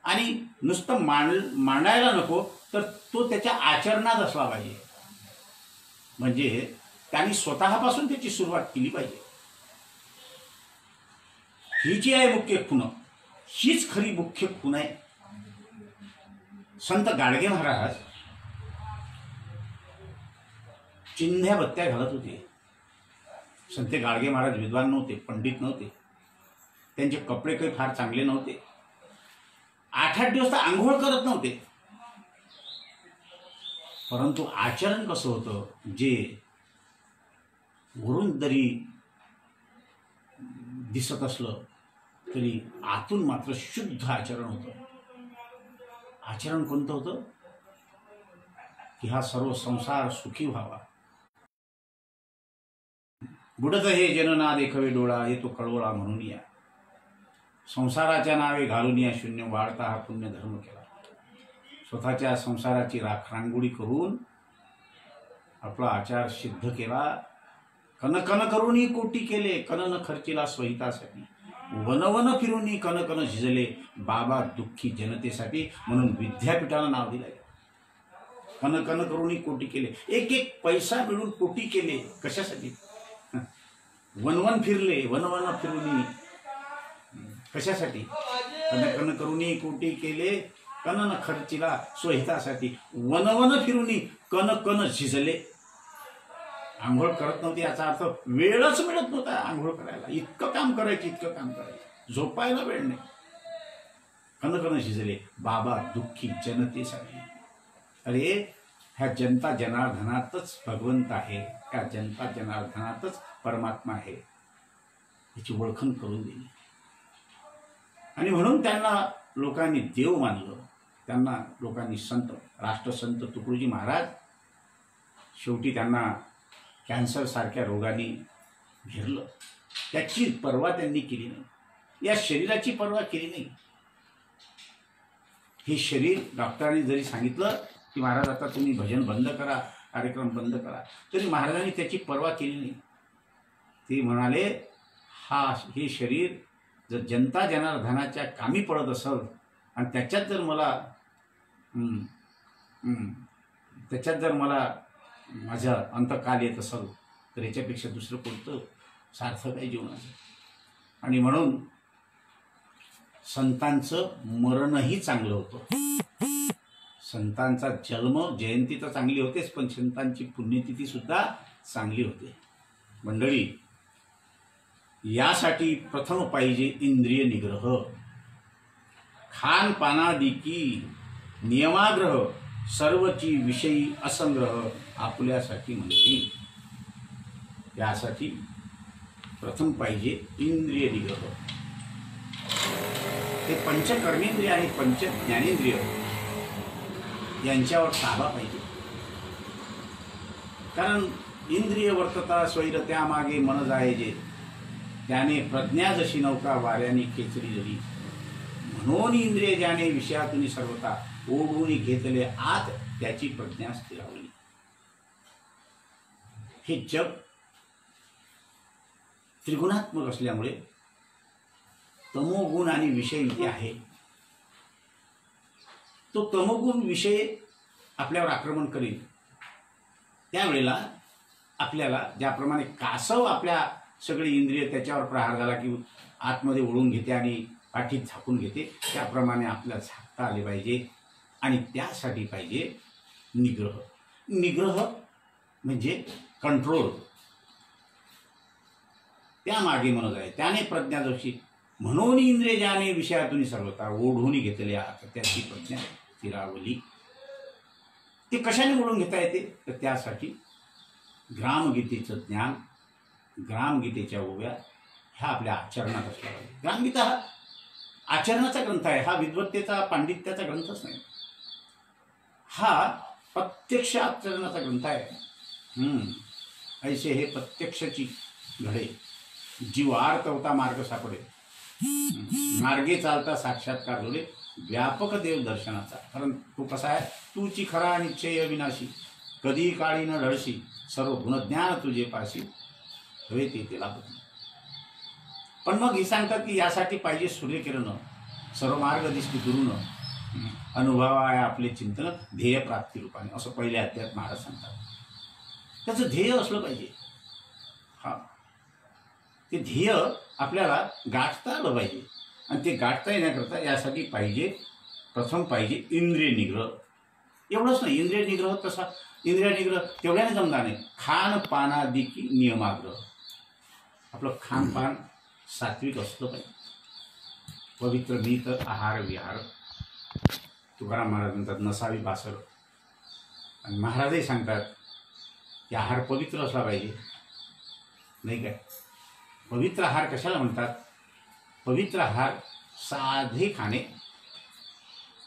आणि नुसतं मांडायला नको तर तो त्याच्या आचरणात असला पाहिजे. म्हणजे त्यांनी स्वतःपासून त्याची सुरुवात केली पाहिजे. ही जी आहे मुख्य खूण, हीच खरी मुख्य खूण आहे. संत गाडगे महाराज चिंध्या बत्त्या घालत होते. संत गाडगे महाराज विद्वान नव्हते, पंडित नव्हते, त्यांचे कपडे काही फार चांगले नव्हते, 8-8 दिवस तर आंघोळ करत नव्हते. परंतु आचरण कसं होतं, जे वरून जरी दिसत असलं तरी आतून मात्र शुद्ध आचरण होतं. आचरण कोणतं होतं की हा सर्व संसार सुखी व्हावा. बुडत हे जनना देखवे डोळा, येतो कळवळा म्हणून या. संसाराच्या नावे घालून या शून्य वाढता हा पुण्य धर्म केला. स्वतःच्या संसाराची रांगोळी करून आपला आचार सिद्ध केला. कन कन करूनही कोटी केले, कन न खर्चिला स्वहितासाठी. वनवन फिरूनही कन कन झिजले, बाबा दुःखी जनतेसाठी. म्हणून विद्यापीठाला नाव दिलं. कन कन करूनही कोटी केले, एक एक पैसा मिळून कोटी केले. कशासाठी? वनवन फिरले, वनवन फिरूनही कशासाठी? कन कन करूनही कोटी केले, कन न खर्चिला स्वहितासाठी वन फिरूनी कन कन झिजले. आंघोळ करत नव्हती याचा अर्थ वेळच मिळत नव्हता आंघोळ करायला. इतकं काम करायचं, झोपायला वेळ नाही. कन शिजले बाबा दुःखी जनतेसाठी. अरे ह्या जनता जनार्दनातच भगवंत आहे, ह्या जनता जनार्दनातच परमात्मा आहे, याची ओळखण करून दिली. आणि म्हणून त्यांना लोकांनी देव मानलं, त्यांना लोकांनी संत, राष्ट्रसंत तुकडोजी महाराज. शेवटी त्यांना कॅन्सर सारख्या रोगाने घेरलं. त्याची पर्वा त्यांनी केली नाही, या शरीराची पर्वा केली नाही. हे शरीर डॉक्टरांनी जरी सांगितलं की महाराज आता तुम्ही भजन बंद करा, कार्यक्रम बंद करा, तरी महाराजांनी त्याची पर्वा केली नाही. ते म्हणाले हे शरीर जर जनता जनार्दनाच्या कामी पडत असेल आणि त्याच्यात जर मला माझा अंतकाल येत असेल तर याच्यापेक्षा दुसरं कोणतं सार्थक आहे जीवनाचं. आणि म्हणून संतांचं मरणही चांगलं होतं. संतांचा जन्म जयंती तर चांगली होतेच, पण संतांची पुण्यतिथी सुद्धा चांगली होते. मंडळी, यासाठी प्रथम पाहिजे इंद्रिय निग्रह, खानपानादिकी नियमाग्रह, सर्वची विषयी असंग्रह आपल्यासाठी म्हणजे. यासाठी प्रथम पाहिजे इंद्रिय निग्रह. हे पंचकर्मेंद्रिय आणि पंच ज्ञानेंद्रिय यांच्यावर ताबा पाहिजे. कारण इंद्रिय वर्तता स्वैर त्यामागे मन जाये जे, त्याने प्रज्ञा जशी नौका वाऱ्याने खेचली जरी, म्हणून इंद्रिय ज्याने विषयातून सर्वता ओढून घेतले आत, त्याची प्रज्ञा स्थिरावली. हे जग त्रिगुणात्मक असल्यामुळे तमोगुण आणि विषय इथे आहे. तो तमोगुण विषय आपल्यावर आक्रमण करेल. त्यावेळेला आपल्याला ज्याप्रमाणे कासव आपल्या सगळे इंद्रिय त्याच्यावर प्रहार झाला की आतमध्ये ओढून घेते आणि पाठीत झाकून घेते, त्याप्रमाणे आपल्याला झाकता आले पाहिजे. आणि त्यासाठी पाहिजे निग्रह. निग्रह म्हणजे कंट्रोल. त्यामागे मन जाय, त्याने प्रज्ञा जशी, म्हणून इंद्रिय ज्याने विषयातून सर्वता ओढून घेतले आत, त्याची प्रज्ञा स्थिरावली. ते कशाने ओढून घेता येते तर त्यासाठी ग्रामगीतेचं ज्ञान, ग्रामगीतेच्या ओव्या ह्या आपल्या आचरणात असल्या पाहिजे. ग्रामगीता हा आचरणाचा ग्रंथ आहे, हा विद्वत्तेचा पांडित्याचा ग्रंथच नाही. हा प्रत्यक्ष आचरणाचा ग्रंथ आहे. ऐसे हे प्रत्यक्षची घडे, जीव आर्तवता मार्ग सापडे, मार्गे चालता साक्षात्कार जोडे, व्यापक देव दर्शनाचा. कारण तो कसा आहे, तूची खरा निश्चय अविनाशी, कधी काळी न ढळशी, सर्व गुणज्ञान तुझे पाशी, हवे ते तिला. पण मग हे सांगतात की यासाठी पाहिजे सूर्यकिरण, सर्व मार्ग दिसती दुरून, अनुभवाय आपले चिंतन, ध्येय प्राप्ती रूपाने, असं पहिल्या अध्यायात महाराज सांगतात. त्याचं ध्येय असलं पाहिजे. हा, ते ध्येय आपल्याला गाठता आलं पाहिजे. आणि ते गाठता येण्याकरता यासाठी पाहिजे, प्रथम पाहिजे इंद्रिय निग्रह. एवढंच नाही, इंद्रिय निग्रह कसा, इंद्रिय निग्रह तेवढ्याने जमणार नाही. खानपानादिकी नियमाग्रह. आपलं खानपान सात्विक असलं पाहिजे. पवित्र नीत आहार विहार. तुकाराम महाराज म्हणतात नसावी बासर. आणि महाराजही सांगतात की आहार पवित्र असला पाहिजे. नाही काय, पवित्र आहार कशाला म्हणतात? पवित्र आहार साधे खाणे,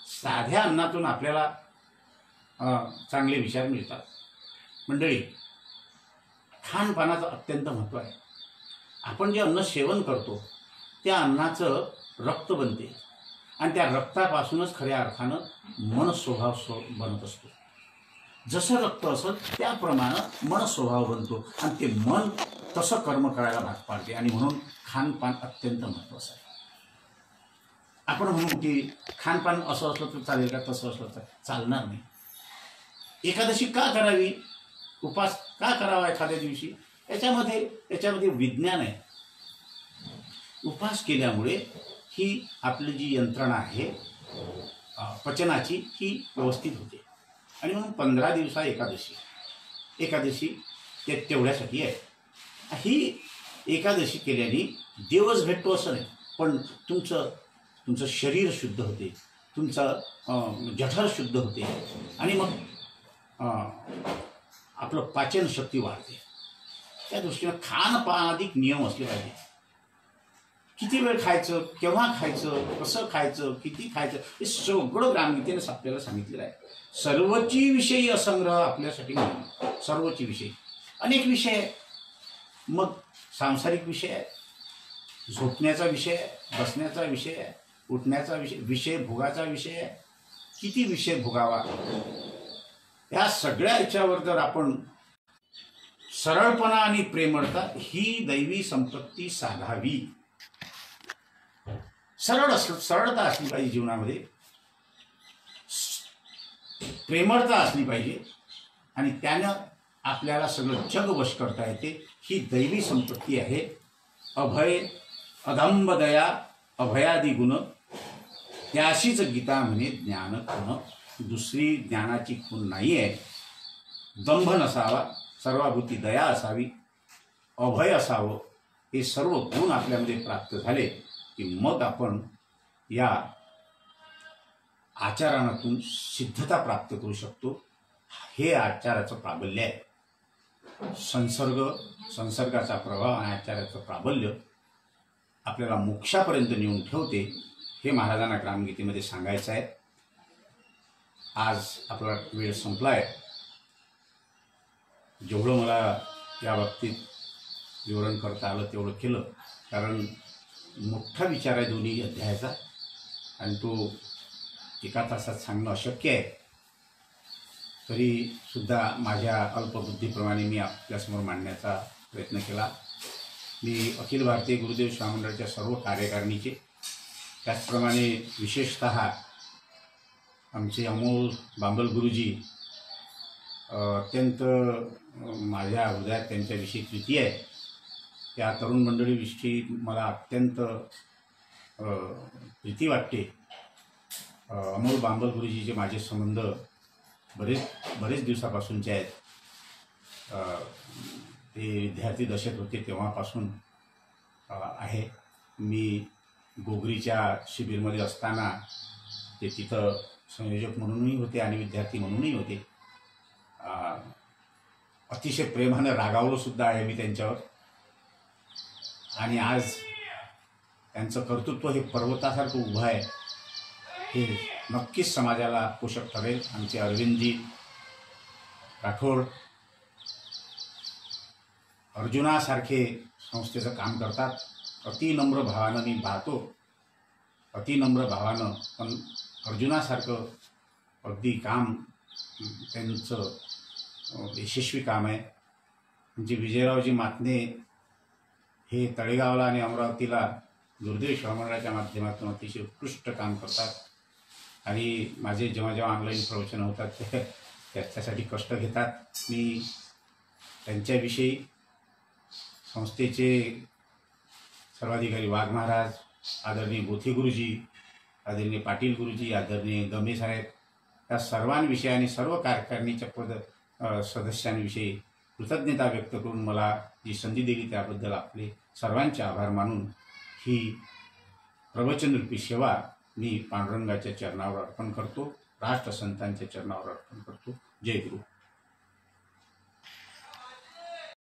साध्या अन्नातून आपल्याला चांगले विचार मिळतात. मंडळी, खानपानाचं अत्यंत महत्त्व आहे. आपण जे अन्न सेवन करतो त्या अन्नाचं रक्त बनते आणि त्या रक्तापासूनच खऱ्या अर्थानं मन स्वभाव बनत असतो. जसं रक्त असेल त्याप्रमाणे मन स्वभाव बनतो आणि ते मन तसं कर्म करायला भाग पाडते. आणि म्हणून खानपान अत्यंत महत्त्वाचं आहे. आपण म्हणू की खानपान असं असलं तर चालेल का, तसं असलं तर चालणार नाही. एकादशी का करावी, उपास का करावा एखाद्या दिवशी, याच्यामध्ये विज्ञान आहे. उपास केल्यामुळे ही आपली जी यंत्रणा आहे, पचनाची ही व्यवस्थित होते. आणि म्हणून 15 दिवसा एकादशी ते तेवढ्यासाठी आहे. ही एकादशी केल्याने देवच भेटतो असं नाही, पण तुमचं शरीर शुद्ध होते, तुमचं जठर शुद्ध होते आणि मग आपलं पाचन शक्ती वाढते. त्या दृष्टीनं खानपानाधिक नियम असले पाहिजे. किती वेळ खायचं, केव्हा खायचं, कसं खायचं, किती खायचं, हे सगळं ग्रामगीतेने आपल्याला सांगितलेलं आहे. सर्वची विषयी असंग्रह आपल्यासाठी नाही. सर्वची विषयी अनेक विषय आहे. मग सांसारिक विषय आहे, झोपण्याचा विषय आहे, बसण्याचा विषय आहे, उठण्याचा विषय, भोगाचा विषय आहे. किती विषय भोगावा, ह्या सगळ्या याच्यावर जर आपण सरळपणा आणि प्रेमळता ही दैवी संपत्ती साधावी. सरळता असली पाहिजे जीवनामध्ये, प्रेमळता असली पाहिजे आणि त्यानं आपल्याला सगळं जग वश करता येते. ही दैवी संपत्ती आहे. अभय अदंब दया अभयादी गुण, त्याशीच गीता म्हणे ज्ञान खून. दुसरी ज्ञानाची खून नाही आहे. दंभ नसावा, सर्वाभूती दया असावी, अभय असावं. हे सर्व गुण आपल्यामध्ये प्राप्त झाले की मग आपण या आचरणातून सिद्धता प्राप्त करू शकतो. हे आचाराचं प्राबल्य आहे. संसर्गाचा प्रभाव आणि आचाराचं प्राबल्य आपल्याला मोक्षापर्यंत नेऊन ठेवते. हे महाराजांना ग्रामगीतेमध्ये सांगायचं आहे. आज आपला वेळ संपला आहे. जेवढं मला या बाबतीत विवरण करता आलं तेवढं केलं, कारण मोठा विचार आहे दोन्ही अध्यायाचा आणि तो एका तासात सांगणं अशक्य आहे. तरी सुद्धा माझ्या अल्पबुद्धीप्रमाणे मी आपल्यासमोर मांडण्याचा प्रयत्न केला. मी अखिल भारतीय गुरुदेव सेवा मंडळाच्या सर्व कार्यकारिणीचे, त्याचप्रमाणे विशेषतः आमचे अमोल बांबल गुरुजी, अत्यंत माझ्या हृदयात त्यांच्याविषयी प्रीती आहे. त्या तरुण मंडळीविषयी मला अत्यंत प्रीती वाटते. अमोल बांबल गुरुजीचे माझे संबंध बरेच दिवसापासूनचे आहेत. ते विद्यार्थी दशेत होते तेव्हापासून आहे. मी गोगरीच्या शिबिरमध्ये असताना ते तिथं संयोजक म्हणूनही होते आणि विद्यार्थी म्हणूनही होते. अतिशय प्रेमानं रागावलो सुद्धा आहे मी त्यांच्यावर. आणि आज त्यांचं कर्तृत्व हे पर्वतासारखं उभं आहे. हे नक्कीच समाजाला पोषक ठरेल. आमचे अरविंदजी राठोड अर्जुनासारखे संस्थेचं काम करतात. अतिनम्र भावानं मी पाहतो, अतिनम्र भावानं, पण अर्जुनासारखं अगदी काम त्यांचं यशस्वी काम आहे. म्हणजे विजयरावजी मातने हे तळेगावला आणि अमरावतीला गुरुदेव सेवा मंडळाच्या माध्यमातून अतिशय उत्कृष्ट काम करतात. आणि माझे जेव्हा ऑनलाईन प्रवचन होतात त्याच्यासाठी कष्ट घेतात. मी त्यांच्याविषयी संस्थेचे सर्वाधिकारी वाघ महाराज, आदरणीय गोथे गुरुजी, आदरणीय पाटील गुरुजी, आदरणीय गमे साहेब, या सर्वांविषयी आणि सर्व कार्यकारिणीच्या सदस्यांविषयी कृतज्ञता व्यक्त करून मला जी संधी दिली त्याबद्दल आपले सर्वांचे आभार मानून ही प्रवचनरूपी सेवा मी पांडुरंगाच्या चरणावर अर्पण करतो, राष्ट्रसंतांच्या चरणावर अर्पण करतो. जय गुरु.